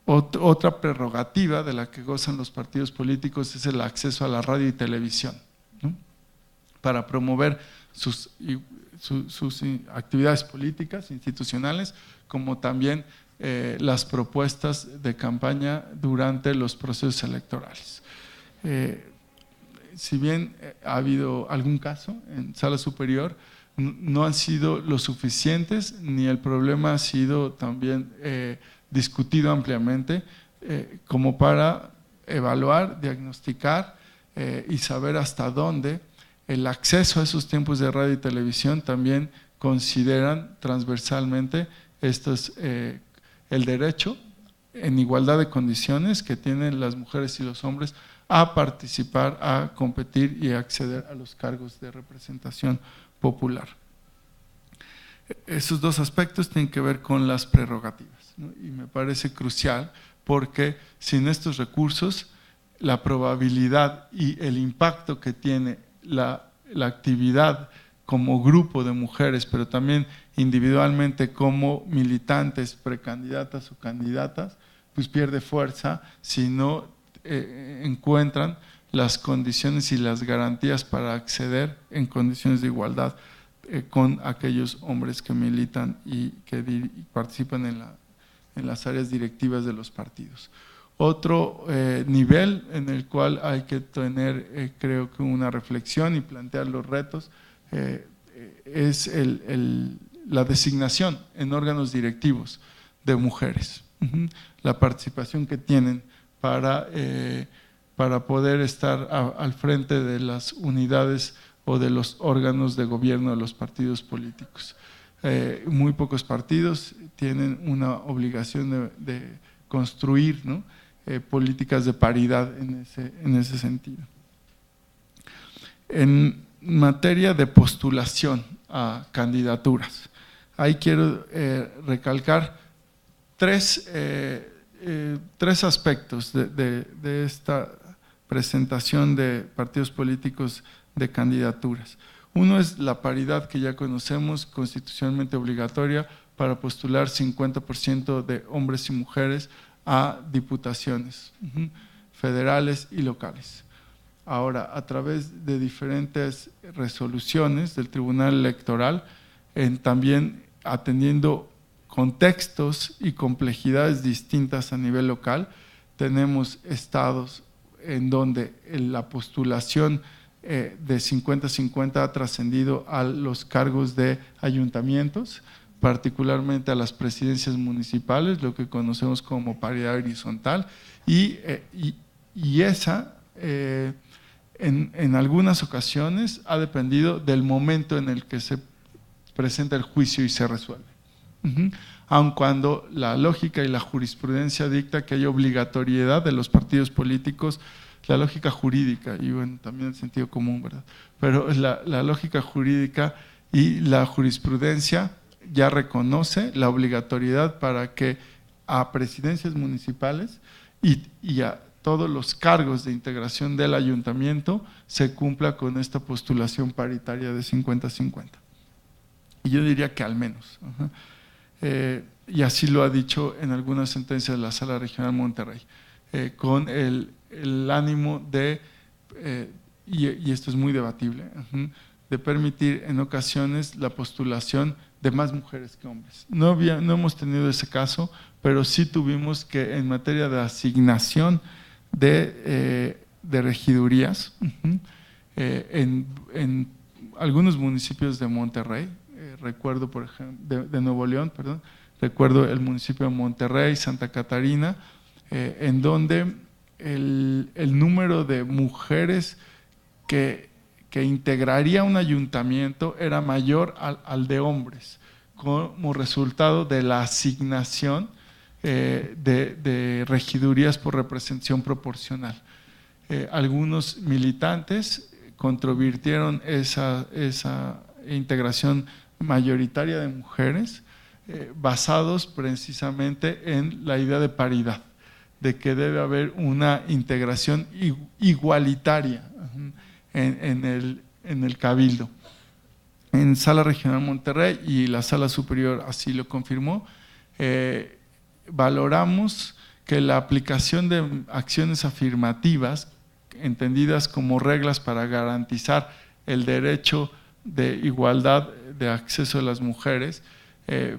Otra prerrogativa de la que gozan los partidos políticos es el acceso a la radio y televisión, ¿no?, para promover sus actividades políticas, institucionales, como también las propuestas de campaña durante los procesos electorales. Si bien ha habido algún caso en sala superior, no han sido lo suficientes, ni el problema ha sido también discutido ampliamente como para evaluar, diagnosticar y saber hasta dónde el acceso a esos tiempos de radio y televisión también consideran transversalmente el derecho en igualdad de condiciones que tienen las mujeres y los hombres a participar, a competir y a acceder a los cargos de representación popular. Esos dos aspectos tienen que ver con las prerrogativas, ¿no?, y me parece crucial porque sin estos recursos la probabilidad y el impacto que tiene la actividad como grupo de mujeres, pero también individualmente como militantes, precandidatas o candidatas, pues pierde fuerza si no encuentran las condiciones y las garantías para acceder en condiciones de igualdad con aquellos hombres que militan y que participan en las áreas directivas de los partidos. Otro nivel en el cual hay que tener, creo que una reflexión y plantear los retos, es la designación en órganos directivos de mujeres, la participación que tienen para poder estar al frente de las unidades o de los órganos de gobierno de los partidos políticos. Muy pocos partidos tienen una obligación de construir, ¿no?, políticas de paridad en ese sentido. En materia de postulación a candidaturas, ahí quiero recalcar tres aspectos de esta presentación de partidos políticos de candidaturas. Uno es la paridad que ya conocemos, constitucionalmente obligatoria para postular 50% de hombres y mujeres a diputaciones federales y locales. Ahora, a través de diferentes resoluciones del Tribunal Electoral, también atendiendo contextos y complejidades distintas a nivel local, tenemos estados en donde la postulación de 50-50 ha trascendido a los cargos de ayuntamientos, particularmente a las presidencias municipales, lo que conocemos como paridad horizontal, y esa en algunas ocasiones ha dependido del momento en el que se presenta el juicio y se resuelve. Aun cuando la lógica y la jurisprudencia dicta que hay obligatoriedad de los partidos políticos, la lógica jurídica y bueno, también el sentido común, ¿verdad? Pero la lógica jurídica y la jurisprudencia ya reconoce la obligatoriedad para que a presidencias municipales y a todos los cargos de integración del ayuntamiento se cumpla con esta postulación paritaria de 50-50. Y yo diría que al menos. Y así lo ha dicho en algunas sentencias de la Sala Regional Monterrey, con el ánimo de, y esto es muy debatible, de permitir en ocasiones la postulación de más mujeres que hombres. No hemos tenido ese caso, pero sí tuvimos que en materia de asignación de regidurías, en algunos municipios de Monterrey, recuerdo por ejemplo, de Nuevo León, perdón, recuerdo el municipio de Monterrey, Santa Catarina, en donde el número de mujeres que integraría un ayuntamiento era mayor al de hombres, como resultado de la asignación de regidurías por representación proporcional. Algunos militantes controvirtieron esa integración mayoritaria de mujeres basados precisamente en la idea de paridad, de que debe haber una integración igualitaria en el cabildo. En Sala Regional Monterrey y la Sala Superior así lo confirmó, valoramos que la aplicación de acciones afirmativas, entendidas como reglas para garantizar el derecho de igualdad de acceso de las mujeres,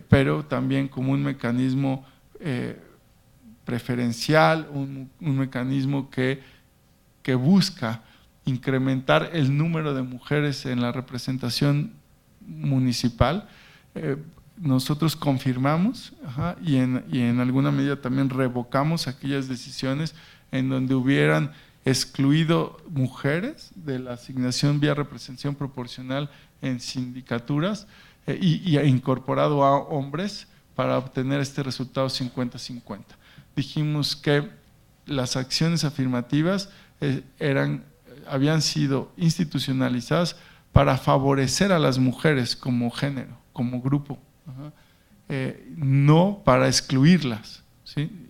pero también como un mecanismo preferencial, un mecanismo que busca incrementar el número de mujeres en la representación municipal. Nosotros confirmamos y en alguna medida también revocamos aquellas decisiones en donde hubieran excluido mujeres de la asignación vía representación proporcional en sindicaturas y incorporado a hombres para obtener este resultado 50-50. Dijimos que las acciones afirmativas habían sido institucionalizadas para favorecer a las mujeres como género, como grupo, no para excluirlas, ¿sí?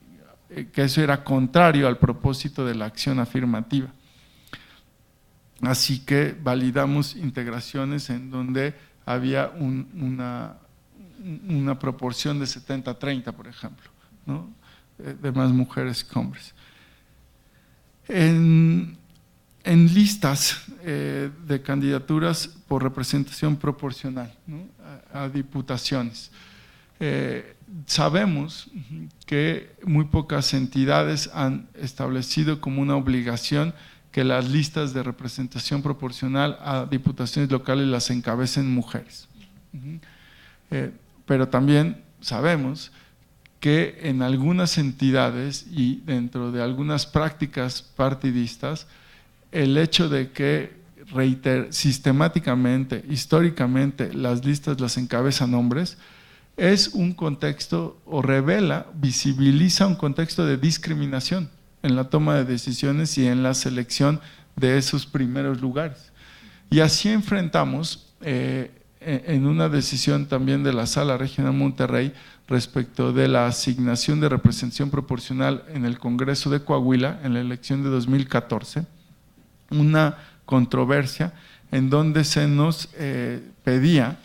Que eso era contrario al propósito de la acción afirmativa. Así que validamos integraciones en donde había una proporción de 70-30, por ejemplo, ¿no? De más mujeres que hombres. En listas de candidaturas por representación proporcional, ¿no? a diputaciones. Sabemos que muy pocas entidades han establecido como una obligación que las listas de representación proporcional a diputaciones locales las encabecen mujeres. Pero también sabemos que en algunas entidades y dentro de algunas prácticas partidistas, el hecho de que sistemáticamente, históricamente, las listas las encabezan hombres, es un contexto o visibiliza un contexto de discriminación en la toma de decisiones y en la selección de esos primeros lugares. Y así enfrentamos en una decisión también de la Sala Regional Monterrey respecto de la asignación de representación proporcional en el Congreso de Coahuila en la elección de 2014, una controversia en donde se nos pedía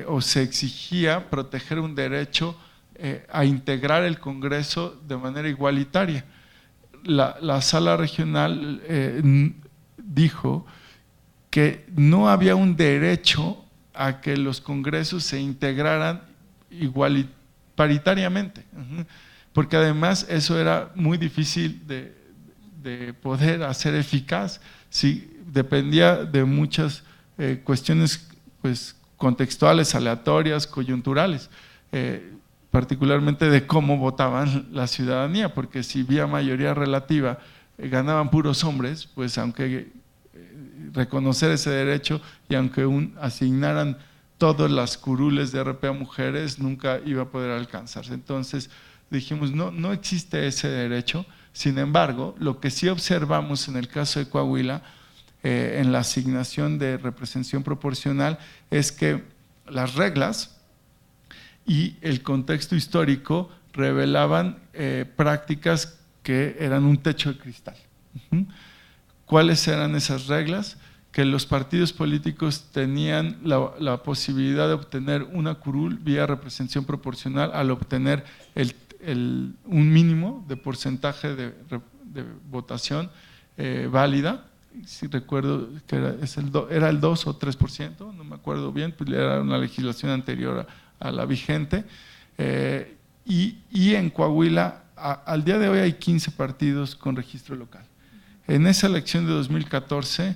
o se exigía proteger un derecho a integrar el Congreso de manera igualitaria. La Sala Regional dijo que no había un derecho a que los congresos se integraran paritariamente, porque además eso era muy difícil de poder hacer eficaz, si dependía de muchas cuestiones pues, contextuales, aleatorias, coyunturales, particularmente de cómo votaban la ciudadanía, porque si vía mayoría relativa ganaban puros hombres, pues aunque reconocer ese derecho y aunque asignaran todas las curules de RP a mujeres, nunca iba a poder alcanzarse. Entonces dijimos, no existe ese derecho. Sin embargo, lo que sí observamos en el caso de Coahuila, en la asignación de representación proporcional, es que las reglas y el contexto histórico revelaban prácticas que eran un techo de cristal. ¿Cuáles eran esas reglas? Que los partidos políticos tenían la posibilidad de obtener una curul vía representación proporcional al obtener un mínimo de porcentaje de votación válida. Si recuerdo que era el 2 o 3%, no me acuerdo bien, pues era una legislación anterior a la vigente. Y en Coahuila, al día de hoy hay 15 partidos con registro local. En esa elección de 2014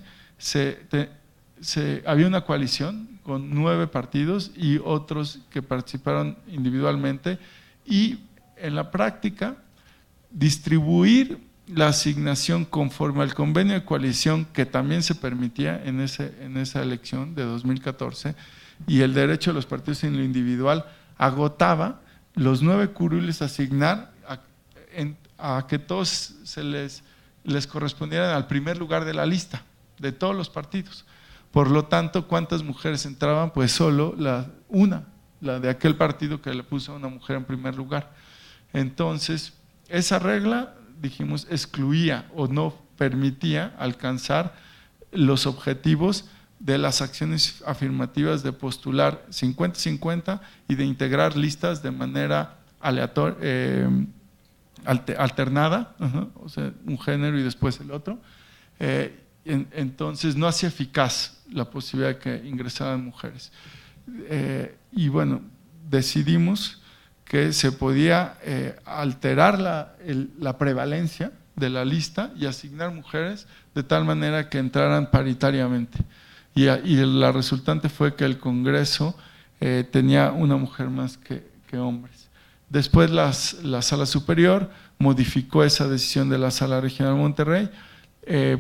había una coalición con 9 partidos y otros que participaron individualmente, y en la práctica distribuir la asignación conforme al convenio de coalición que también se permitía en esa elección de 2014, y el derecho de los partidos en lo individual agotaba los 9 curules a asignar a que todos les correspondieran al primer lugar de la lista de todos los partidos. Por lo tanto, ¿cuántas mujeres entraban? Pues solo la de aquel partido que le puso a una mujer en primer lugar. Entonces, esa regla, dijimos, excluía o no permitía alcanzar los objetivos de las acciones afirmativas de postular 50-50 y de integrar listas de manera aleatoria, alternada, o sea, un género y después el otro. Entonces no hacía eficaz la posibilidad de que ingresaran mujeres. Y bueno, decidimos que se podía alterar la prevalencia de la lista y asignar mujeres de tal manera que entraran paritariamente. Y la resultante fue que el Congreso tenía una mujer más que hombres. Después la Sala Superior modificó esa decisión de la Sala Regional Monterrey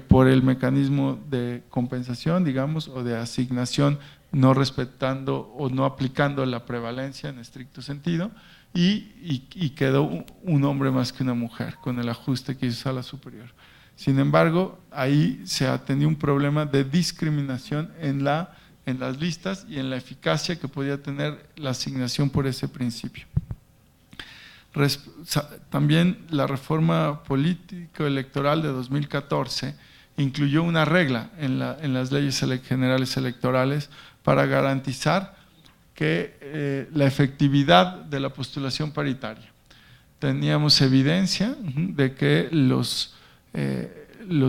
por el mecanismo de compensación, digamos, o de asignación, no respetando o no aplicando la prevalencia en estricto sentido, y quedó un hombre más que una mujer con el ajuste que hizo Sala Superior. Sin embargo, ahí se atendió un problema de discriminación en las listas y en la eficacia que podía tener la asignación por ese principio. También la reforma político-electoral de 2014 incluyó una regla en las leyes generales electorales para garantizar que la efectividad de la postulación paritaria. Teníamos evidencia de que los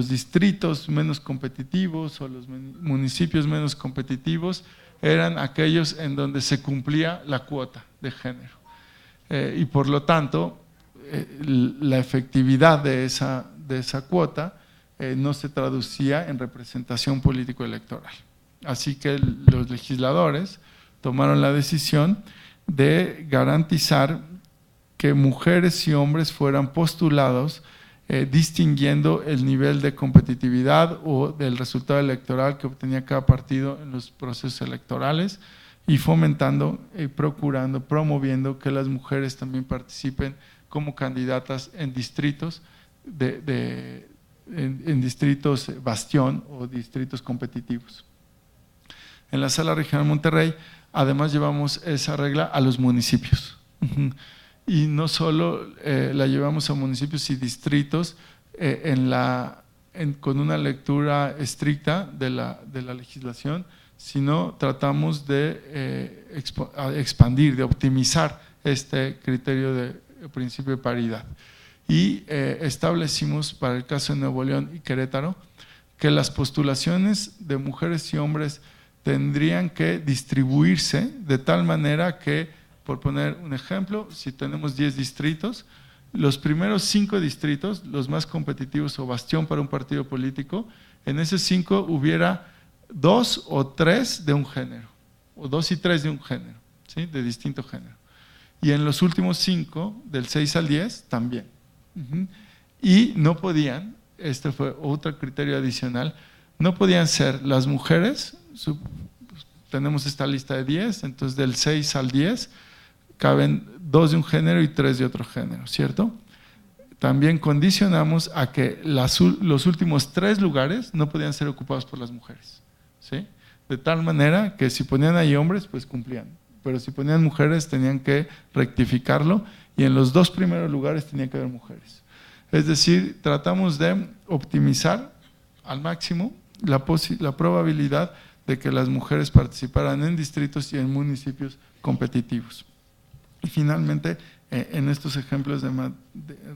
distritos menos competitivos o los municipios menos competitivos eran aquellos en donde se cumplía la cuota de género. Y por lo tanto, la efectividad de esa cuota no se traducía en representación político-electoral. Así que los legisladores tomaron la decisión de garantizar que mujeres y hombres fueran postulados distinguiendo el nivel de competitividad o del resultado electoral que obtenía cada partido en los procesos electorales, y fomentando, procurando, promoviendo que las mujeres también participen como candidatas en distritos en distritos bastión o distritos competitivos. En la Sala Regional Monterrey, además llevamos esa regla a los municipios. Y no solo la llevamos a municipios y distritos con una lectura estricta de la legislación, sino tratamos de expandir, de optimizar este criterio de principio de paridad. Y establecimos para el caso de Nuevo León y Querétaro que las postulaciones de mujeres y hombres tendrían que distribuirse de tal manera que, por poner un ejemplo, si tenemos 10 distritos, los primeros 5 distritos, los más competitivos o bastión para un partido político, en esos 5 hubiera 2 o 3 de un género, o 2 y 3 de un género, ¿sí? De distinto género. Y en los últimos 5, del 6 al 10, también. Y no podían, este fue otro criterio adicional, no podían ser las mujeres, tenemos esta lista de 10, entonces del 6 al 10 caben 2 de un género y 3 de otro género, ¿cierto? También condicionamos a que los últimos 3 lugares no podían ser ocupados por las mujeres, ¿sí? De tal manera que si ponían ahí hombres, pues cumplían, pero si ponían mujeres tenían que rectificarlo y en los 2 primeros lugares tenían que haber mujeres. Es decir, tratamos de optimizar al máximo la probabilidad de que las mujeres participaran en distritos y en municipios competitivos. Y finalmente, en estos ejemplos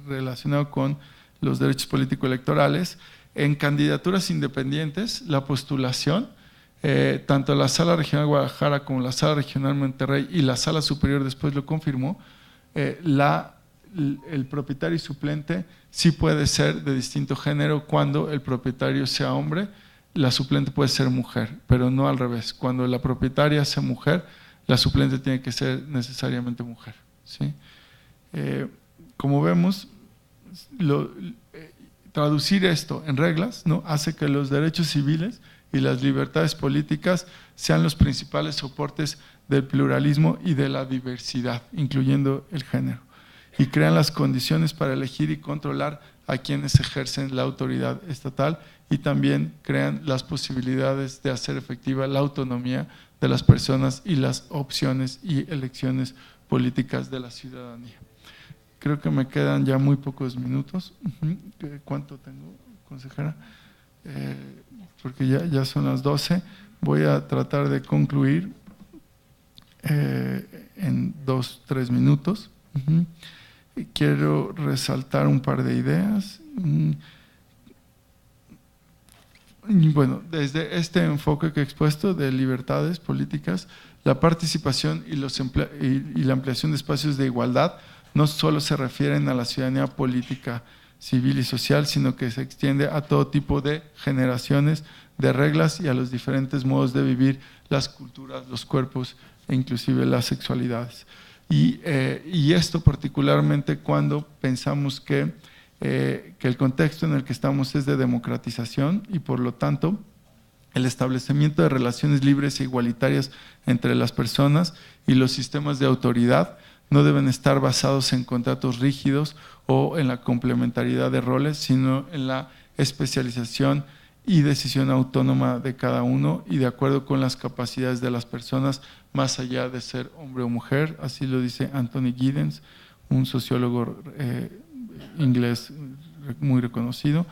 relacionados con los derechos político-electorales, en candidaturas independientes, la postulación, tanto la Sala Regional Guadalajara como la Sala Regional Monterrey y la Sala Superior después lo confirmó, el propietario y suplente sí puede ser de distinto género cuando el propietario sea hombre, la suplente puede ser mujer, pero no al revés. Cuando la propietaria sea mujer, la suplente tiene que ser necesariamente mujer, ¿sí? Como vemos, traducir esto en reglas, ¿no?, hace que los derechos civiles y las libertades políticas sean los principales soportes del pluralismo y de la diversidad, incluyendo el género, y crean las condiciones para elegir y controlar a quienes ejercen la autoridad estatal y también crean las posibilidades de hacer efectiva la autonomía de las personas y las opciones y elecciones políticas de la ciudadanía. Creo que me quedan ya muy pocos minutos. ¿Cuánto tengo, consejera? Porque ya son las 12. Voy a tratar de concluir en 2-3 minutos. Quiero resaltar un par de ideas. Bueno, desde este enfoque que he expuesto de libertades políticas, la participación y la ampliación de espacios de igualdad no solo se refieren a la ciudadanía política, civil y social, sino que se extiende a todo tipo de generaciones, de reglas y a los diferentes modos de vivir las culturas, los cuerpos e inclusive las sexualidades. Y esto particularmente cuando pensamos que el contexto en el que estamos es de democratización y por lo tanto el establecimiento de relaciones libres e igualitarias entre las personas y los sistemas de autoridad no deben estar basados en contratos rígidos o en la complementariedad de roles, sino en la especialización y decisión autónoma de cada uno y de acuerdo con las capacidades de las personas más allá de ser hombre o mujer. Así lo dice Anthony Giddens, un sociólogo inglés muy reconocido.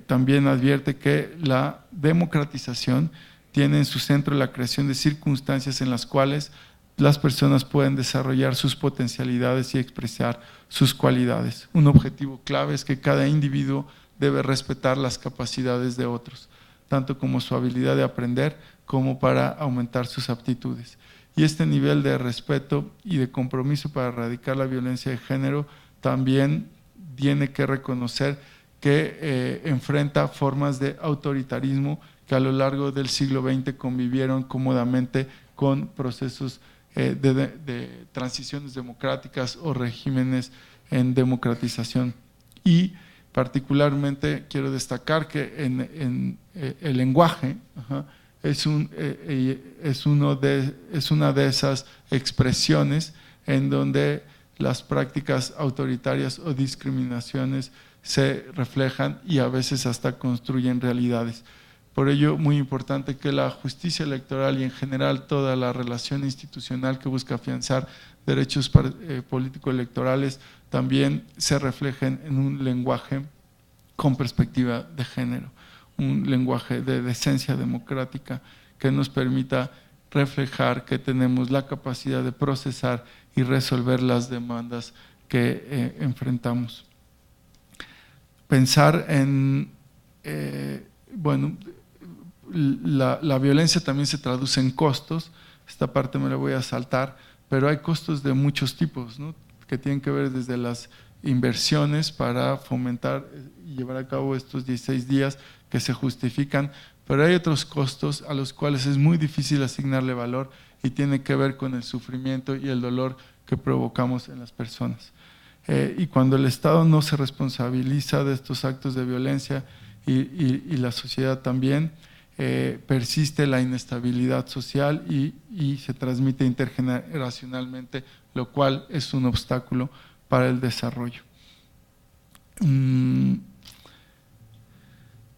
También advierte que la democratización tiene en su centro la creación de circunstancias en las cuales las personas pueden desarrollar sus potencialidades y expresar sus cualidades. Un objetivo clave es que cada individuo debe respetar las capacidades de otros, tanto como su habilidad de aprender como para aumentar sus aptitudes. Y este nivel de respeto y de compromiso para erradicar la violencia de género también tiene que reconocer que enfrenta formas de autoritarismo que a lo largo del siglo XX convivieron cómodamente con procesos de transiciones democráticas o regímenes en democratización. Y particularmente quiero destacar que en el lenguaje es una de esas expresiones en donde las prácticas autoritarias o discriminaciones se reflejan y a veces hasta construyen realidades. Por ello, muy importante que la justicia electoral y en general toda la relación institucional que busca afianzar derechos político-electorales también se reflejen en un lenguaje con perspectiva de género, un lenguaje de decencia democrática que nos permita reflejar que tenemos la capacidad de procesar y resolver las demandas que enfrentamos. Pensar en, bueno, la violencia también se traduce en costos, esta parte me la voy a saltar, pero hay costos de muchos tipos, ¿no?, que tienen que ver desde las inversiones para fomentar y llevar a cabo estos 16 días que se justifican, pero hay otros costos a los cuales es muy difícil asignarle valor y tiene que ver con el sufrimiento y el dolor que provocamos en las personas. Y cuando el Estado no se responsabiliza de estos actos de violencia y la sociedad también, persiste la inestabilidad social y se transmite intergeneracionalmente, lo cual es un obstáculo para el desarrollo.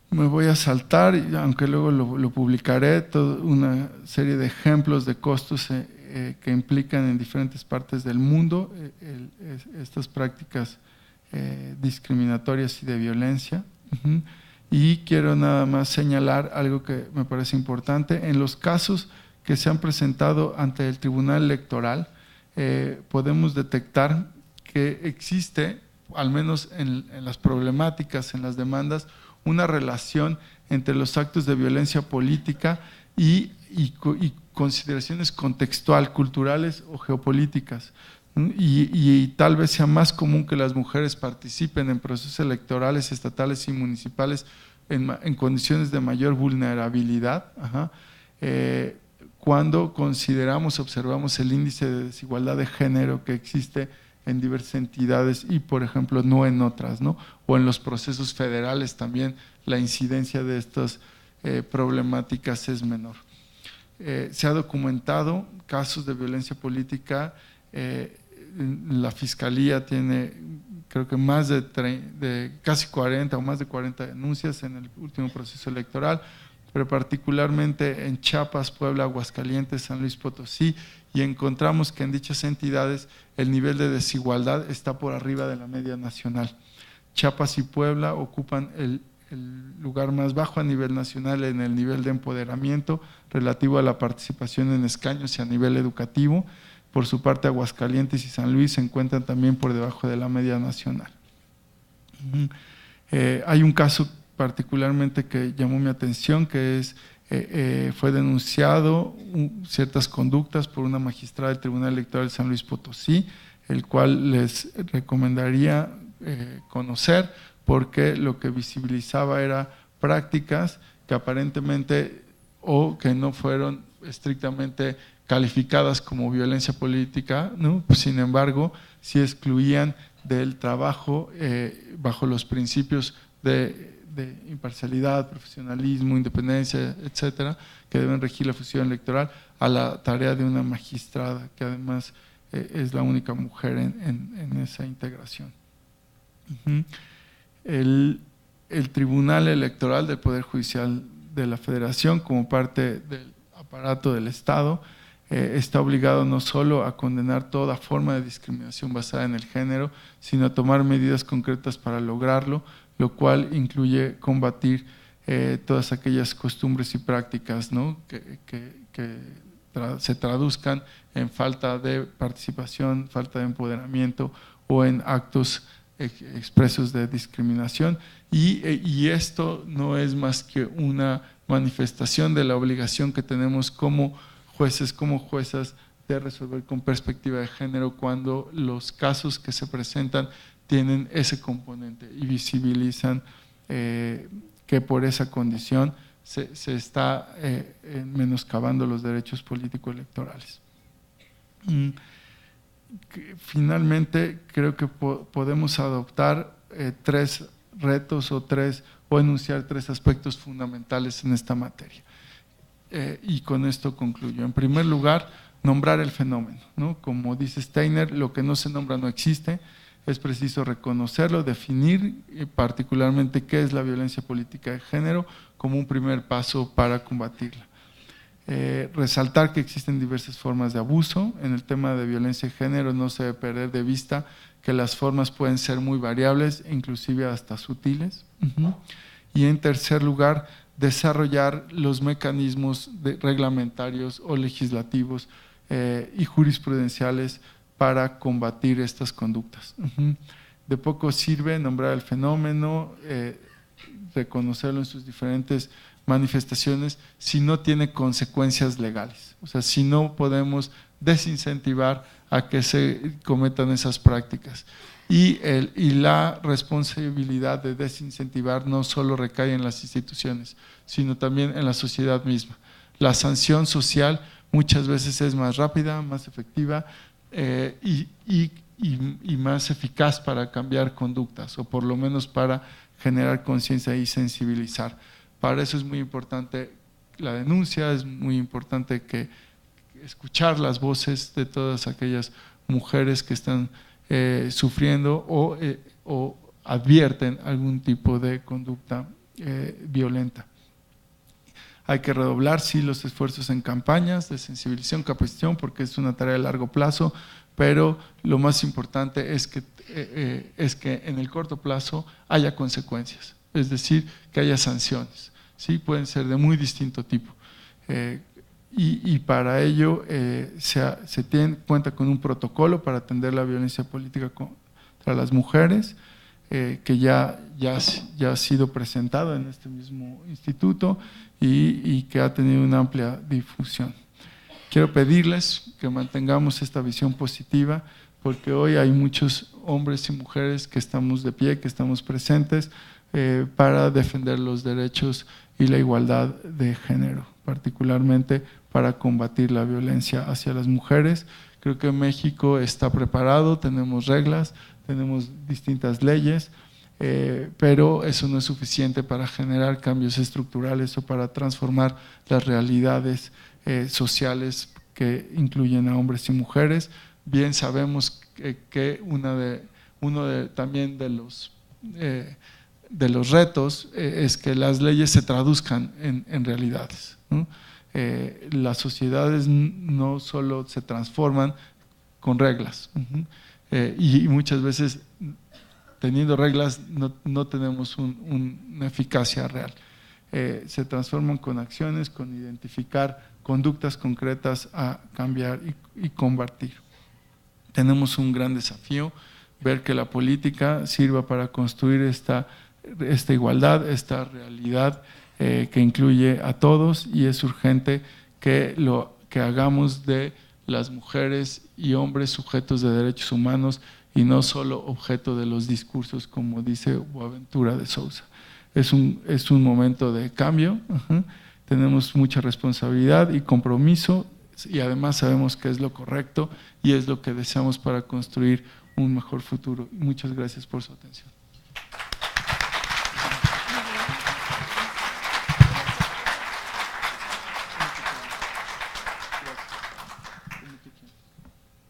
Me voy a saltar, aunque luego lo publicaré, toda una serie de ejemplos de costos que implican en diferentes partes del mundo estas prácticas discriminatorias y de violencia. Y quiero nada más señalar algo que me parece importante. En los casos que se han presentado ante el Tribunal Electoral, podemos detectar que existe, al menos en las problemáticas, en las demandas, una relación entre los actos de violencia política y consideraciones contextual, culturales o geopolíticas. Y tal vez sea más común que las mujeres participen en procesos electorales estatales y municipales en condiciones de mayor vulnerabilidad, cuando observamos el índice de desigualdad de género que existe en diversas entidades y, por ejemplo, no en otras, ¿no? O en los procesos federales también la incidencia de estas problemáticas es menor. Se ha documentado casos de violencia política. La Fiscalía tiene, creo que más de casi 40 o más de 40 denuncias en el último proceso electoral, pero particularmente en Chiapas, Puebla, Aguascalientes, San Luis Potosí, y encontramos que en dichas entidades el nivel de desigualdad está por arriba de la media nacional. Chiapas y Puebla ocupan el lugar más bajo a nivel nacional en el nivel de empoderamiento relativo a la participación en escaños y a nivel educativo. Por su parte, Aguascalientes y San Luis se encuentran también por debajo de la media nacional. Hay un caso particularmente que llamó mi atención, que fue denunciado ciertas conductas por una magistrada del Tribunal Electoral de San Luis Potosí, el cual les recomendaría conocer, porque lo que visibilizaba era prácticas que aparentemente o que no fueron estrictamente calificadas como violencia política, ¿no? Sin embargo, sí excluían del trabajo bajo los principios de imparcialidad, profesionalismo, independencia, etcétera, que deben regir la función electoral, a la tarea de una magistrada, que además es la única mujer en esa integración. El Tribunal Electoral del Poder Judicial de la Federación, como parte del aparato del Estado, está obligado no solo a condenar toda forma de discriminación basada en el género, sino a tomar medidas concretas para lograrlo, lo cual incluye combatir todas aquellas costumbres y prácticas, ¿no?, que se traduzcan en falta de participación, falta de empoderamiento o en actos expresos de discriminación. Y esto no es más que una manifestación de la obligación que tenemos como jueces, como juezas, de resolver con perspectiva de género cuando los casos que se presentan tienen ese componente y visibilizan que por esa condición se está menoscabando los derechos político-electorales. Finalmente, creo que podemos adoptar tres retos o enunciar tres aspectos fundamentales en esta materia. Y con esto concluyo. En primer lugar, nombrar el fenómeno, ¿no? Como dice Steiner, lo que no se nombra no existe. Es preciso reconocerlo, definir particularmente qué es la violencia política de género como un primer paso para combatirla. Resaltar que existen diversas formas de abuso. En el tema de violencia de género no se debe perder de vista que las formas pueden ser muy variables, inclusive hasta sutiles. Y en tercer lugar, desarrollar los mecanismos reglamentarios o legislativos y jurisprudenciales para combatir estas conductas. De poco sirve nombrar el fenómeno, reconocerlo en sus diferentes manifestaciones si no tiene consecuencias legales. O sea, si no podemos desincentivar a que se cometan esas prácticas. Y la responsabilidad de desincentivar no solo recae en las instituciones, sino también en la sociedad misma. La sanción social muchas veces es más rápida, más efectiva y más eficaz para cambiar conductas, o por lo menos para generar conciencia y sensibilizar. Para eso es muy importante la denuncia, es muy importante escuchar las voces de todas aquellas mujeres que están sufriendo o advierten algún tipo de conducta violenta. Hay que redoblar, sí, los esfuerzos en campañas de sensibilización, capacitación, porque es una tarea de largo plazo, pero lo más importante es que en el corto plazo haya consecuencias, es decir, que haya sanciones, ¿sí? Pueden ser de muy distinto tipo. Y para ello cuenta con un protocolo para atender la violencia política contra las mujeres, que ya ha sido presentado en este mismo instituto y que ha tenido una amplia difusión. Quiero pedirles que mantengamos esta visión positiva, porque hoy hay muchos hombres y mujeres que estamos de pie, que estamos presentes para defender los derechos y la igualdad de género, particularmente para combatir la violencia hacia las mujeres. Creo que México está preparado, tenemos reglas, tenemos distintas leyes, pero eso no es suficiente para generar cambios estructurales o para transformar las realidades sociales que incluyen a hombres y mujeres. Bien sabemos que también de los retos es que las leyes se traduzcan en realidades, ¿no? Las sociedades no solo se transforman con reglas, y muchas veces teniendo reglas no tenemos una eficacia real. Se transforman con acciones, con identificar conductas concretas a cambiar y combatir. Tenemos un gran desafío, ver que la política sirva para construir esta igualdad, esta realidad que incluye a todos, y es urgente que hagamos de las mujeres y hombres sujetos de derechos humanos y no solo objeto de los discursos, como dice Boaventura de Sousa. Es un momento de cambio, tenemos mucha responsabilidad y compromiso, y además sabemos que es lo correcto y es lo que deseamos para construir un mejor futuro. Muchas gracias por su atención.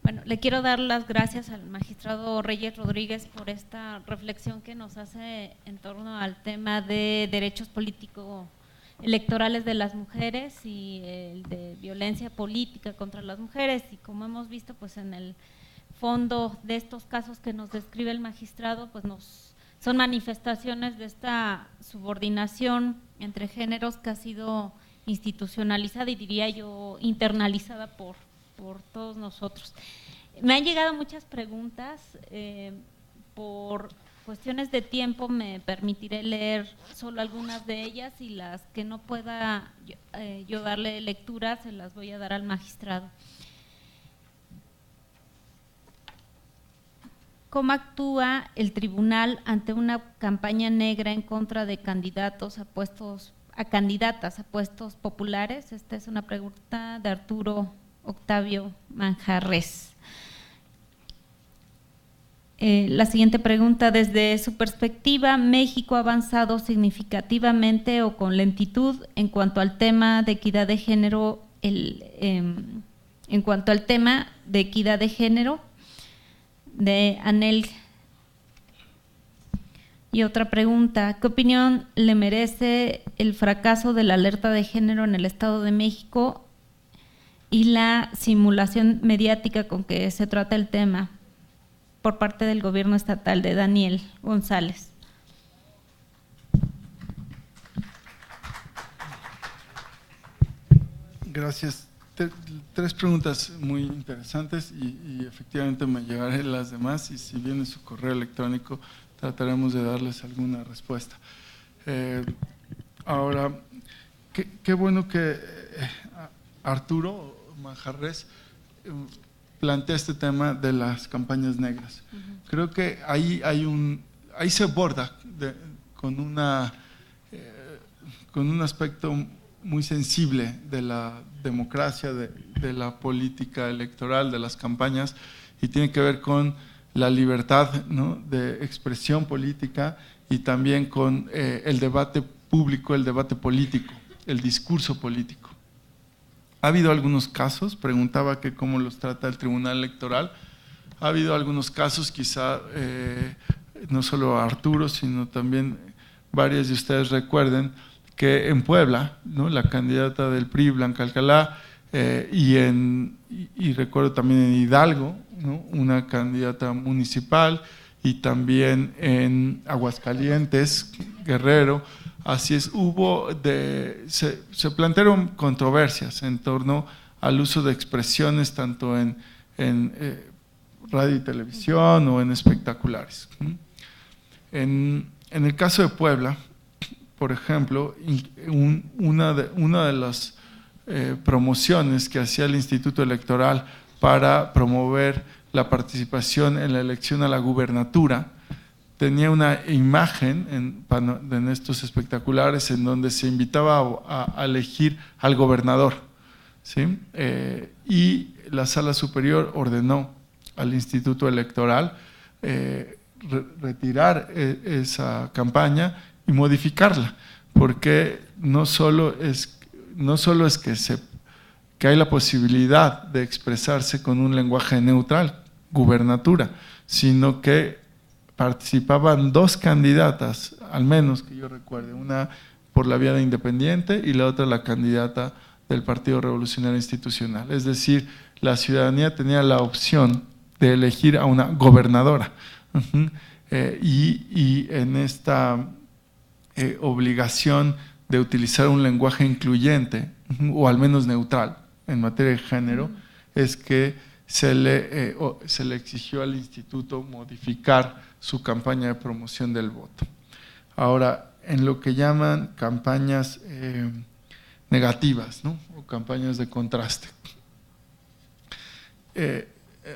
Bueno, le quiero dar las gracias al magistrado Reyes Rodríguez por esta reflexión que nos hace en torno al tema de derechos políticos electorales de las mujeres y el de violencia política contra las mujeres. Y como hemos visto, pues en el fondo de estos casos que nos describe el magistrado, pues son manifestaciones de esta subordinación entre géneros que ha sido institucionalizada y diría yo internalizada por todos nosotros. Me han llegado muchas preguntas, por cuestiones de tiempo me permitiré leer solo algunas de ellas, y las que no pueda yo darle lectura se las voy a dar al magistrado. ¿Cómo actúa el tribunal ante una campaña negra en contra de candidatas a puestos populares? Esta es una pregunta de Arturo Octavio Manjarres. La siguiente pregunta: desde su perspectiva, ¿México ha avanzado significativamente o con lentitud en cuanto al tema de equidad de género En cuanto al tema de equidad de género, de Anel. Y otra pregunta, ¿qué opinión le merece el fracaso de la alerta de género en el Estado de México y la simulación mediática con que se trata el tema por parte del gobierno estatal, de Daniel González? Gracias. Tres preguntas muy interesantes y efectivamente me llevaré las demás, y si viene su correo electrónico trataremos de darles alguna respuesta. Ahora, qué bueno que Arturo Manjarres plantea este tema de las campañas negras. Creo que ahí se aborda con un aspecto muy sensible de la democracia, de la política electoral, de las campañas, y tiene que ver con la libertad, ¿no?, de expresión política, y también con el debate público, el debate político, el discurso político. Ha habido algunos casos, preguntaba que cómo los trata el Tribunal Electoral. Ha habido algunos casos, quizá no solo Arturo, sino también varios de ustedes recuerden que en Puebla, ¿no?, la candidata del PRI, Blanca Alcalá, y recuerdo también en Hidalgo, ¿no?, una candidata municipal, y también en Aguascalientes, Guerrero. Así es, se plantearon controversias en torno al uso de expresiones tanto en radio y televisión o en espectaculares. En el caso de Puebla, por ejemplo, una de las promociones que hacía el Instituto Electoral para promover la participación en la elección a la gubernatura tenía una imagen en estos espectaculares en donde se invitaba a elegir al gobernador, ¿sí? Y la Sala Superior ordenó al Instituto Electoral retirar esa campaña y modificarla, porque no solo es que hay la posibilidad de expresarse con un lenguaje neutral, gubernatura, sino que participaban dos candidatas, al menos que yo recuerde, una por la vía de independiente y la otra la candidata del Partido Revolucionario Institucional. Es decir, la ciudadanía tenía la opción de elegir a una gobernadora. Y en esta obligación de utilizar un lenguaje incluyente, o al menos neutral, en materia de género, es que se le exigió al instituto modificar su campaña de promoción del voto. Ahora, en lo que llaman campañas negativas, ¿no?, o campañas de contraste.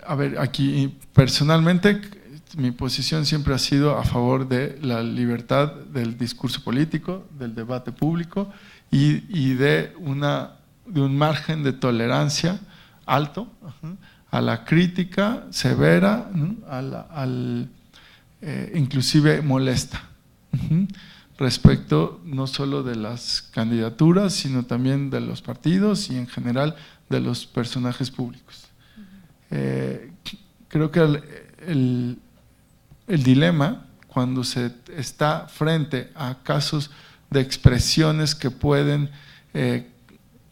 A ver, aquí personalmente mi posición siempre ha sido a favor de la libertad del discurso político, del debate público y de un margen de tolerancia alto a la crítica severa, ¿no?, inclusive molesta, respecto no solo de las candidaturas, sino también de los partidos y en general de los personajes públicos. Creo que el dilema, cuando se está frente a casos de expresiones que pueden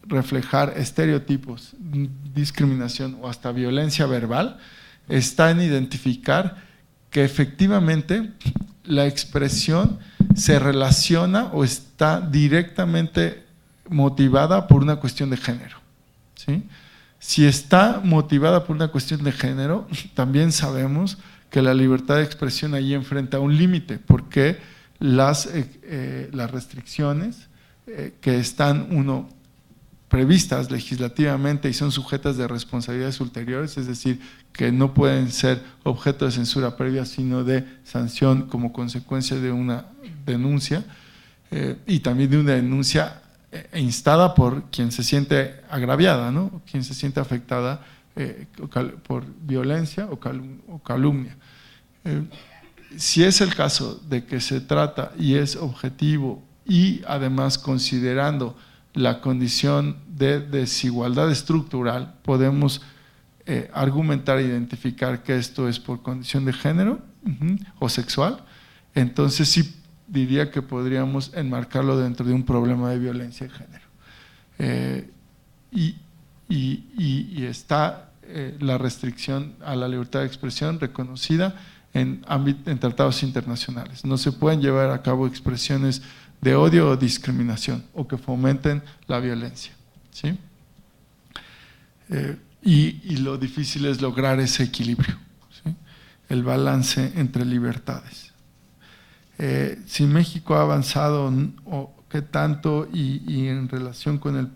reflejar estereotipos, discriminación o hasta violencia verbal, está en identificar que efectivamente la expresión se relaciona o está directamente motivada por una cuestión de género, ¿sí? Si está motivada por una cuestión de género, también sabemos que la libertad de expresión ahí enfrenta un límite, porque las restricciones que están previstas legislativamente y son sujetas de responsabilidades ulteriores, es decir, que no pueden ser objeto de censura previa, sino de sanción como consecuencia de una denuncia, y también de una denuncia instada por quien se siente agraviada, ¿no?, quien se siente afectada por violencia o calumnia. Si es el caso de que se trata y es objetivo y además considerando la condición de desigualdad estructural, podemos argumentar e identificar que esto es por condición de género o sexual, entonces sí diría que podríamos enmarcarlo dentro de un problema de violencia de género. Y está la restricción a la libertad de expresión reconocida en tratados internacionales. No se pueden llevar a cabo expresiones de odio o discriminación o que fomenten la violencia, ¿sí? Y lo difícil es lograr ese equilibrio, ¿sí? El balance entre libertades. Si México ha avanzado o qué tanto y en relación con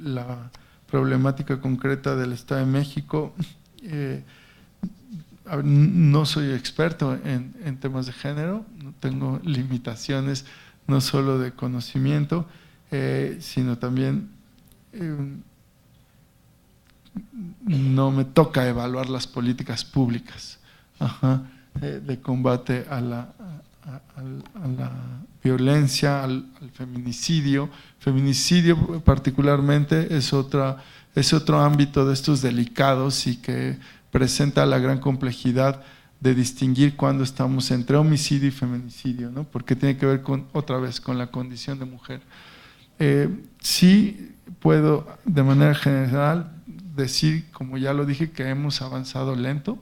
la problemática concreta del Estado de México, no soy experto en temas de género, no tengo limitaciones no solo de conocimiento, sino también no me toca evaluar las políticas públicas de combate a la violencia, al feminicidio. Feminicidio particularmente es otro ámbito de estos delicados y que presenta la gran complejidad de distinguir cuando estamos entre homicidio y feminicidio, ¿no? Porque tiene que ver otra vez con la condición de mujer. Sí puedo de manera general decir, como ya lo dije, que hemos avanzado lento,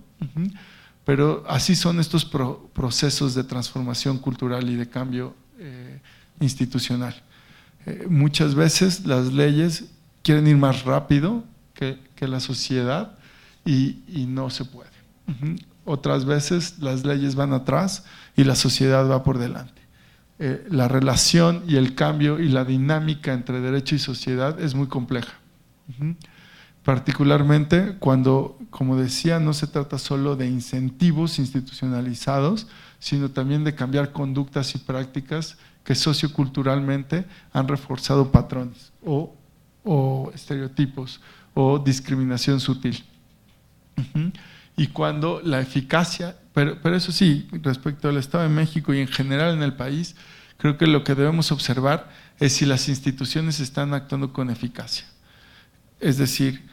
pero así son estos procesos de transformación cultural y de cambio institucional. Muchas veces las leyes quieren ir más rápido que la sociedad y no se puede. Otras veces las leyes van atrás y la sociedad va por delante. La relación y el cambio y la dinámica entre derecho y sociedad es muy compleja. Particularmente cuando, como decía, no se trata solo de incentivos institucionalizados, sino también de cambiar conductas y prácticas que socioculturalmente han reforzado patrones o estereotipos o discriminación sutil. Y cuando la eficacia, pero eso sí, respecto al Estado de México y en general en el país, creo que lo que debemos observar es si las instituciones están actuando con eficacia. Es decir,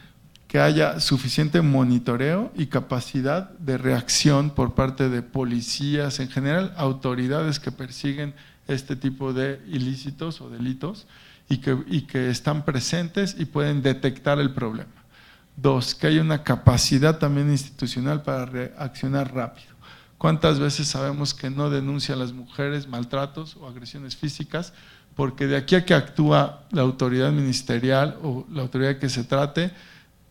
que haya suficiente monitoreo y capacidad de reacción por parte de policías, en general autoridades que persiguen este tipo de ilícitos o delitos y que están presentes y pueden detectar el problema. Dos, que haya una capacidad también institucional para reaccionar rápido. ¿Cuántas veces sabemos que no denuncian las mujeres maltratos o agresiones físicas? Porque de aquí a que actúa la autoridad ministerial o la autoridad que se trate,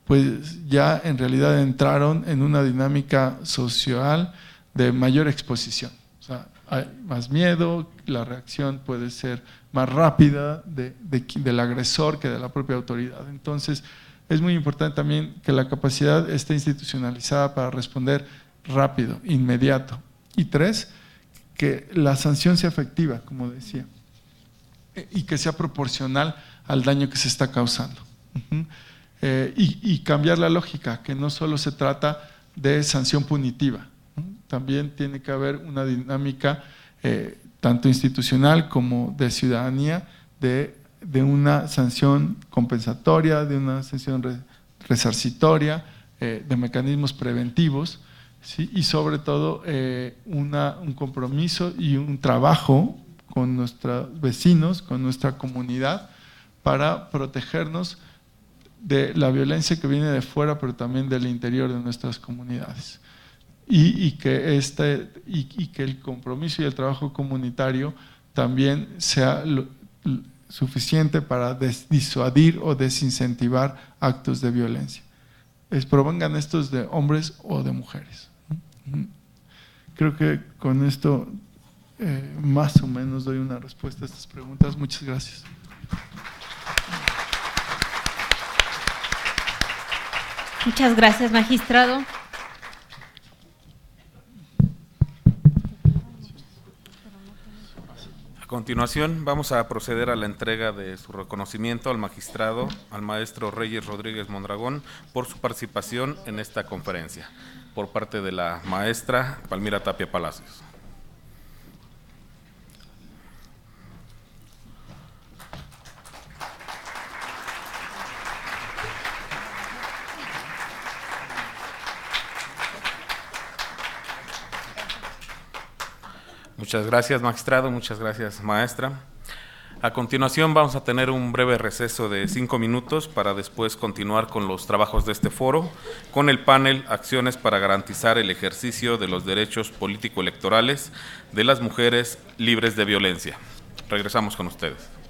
pues ya en realidad entraron en una dinámica social de mayor exposición. O sea, hay más miedo, la reacción puede ser más rápida del agresor que de la propia autoridad. Entonces, es muy importante también que la capacidad esté institucionalizada para responder rápido, inmediato. Y tres, que la sanción sea efectiva, como decía, y que sea proporcional al daño que se está causando. Y cambiar la lógica, que no solo se trata de sanción punitiva, también tiene que haber una dinámica tanto institucional como de ciudadanía de una sanción compensatoria, de una sanción resarcitoria, de mecanismos preventivos, ¿sí? Y sobre todo un compromiso y un trabajo con nuestros vecinos, con nuestra comunidad, para protegernos de la violencia que viene de fuera, pero también del interior de nuestras comunidades. Y que el compromiso y el trabajo comunitario también sea suficiente para disuadir o desincentivar actos de violencia. Provengan estos de hombres o de mujeres. Creo que con esto más o menos doy una respuesta a estas preguntas. Muchas gracias. Muchas gracias, magistrado. A continuación, vamos a proceder a la entrega de su reconocimiento al magistrado, al maestro Reyes Rodríguez Mondragón, por su participación en esta conferencia, por parte de la maestra Palmira Tapia Palacios. Muchas gracias, magistrado. Muchas gracias, maestra. A continuación vamos a tener un breve receso de 5 minutos para después continuar con los trabajos de este foro con el panel Acciones para garantizar el ejercicio de los derechos político-electorales de las mujeres libres de violencia. Regresamos con ustedes.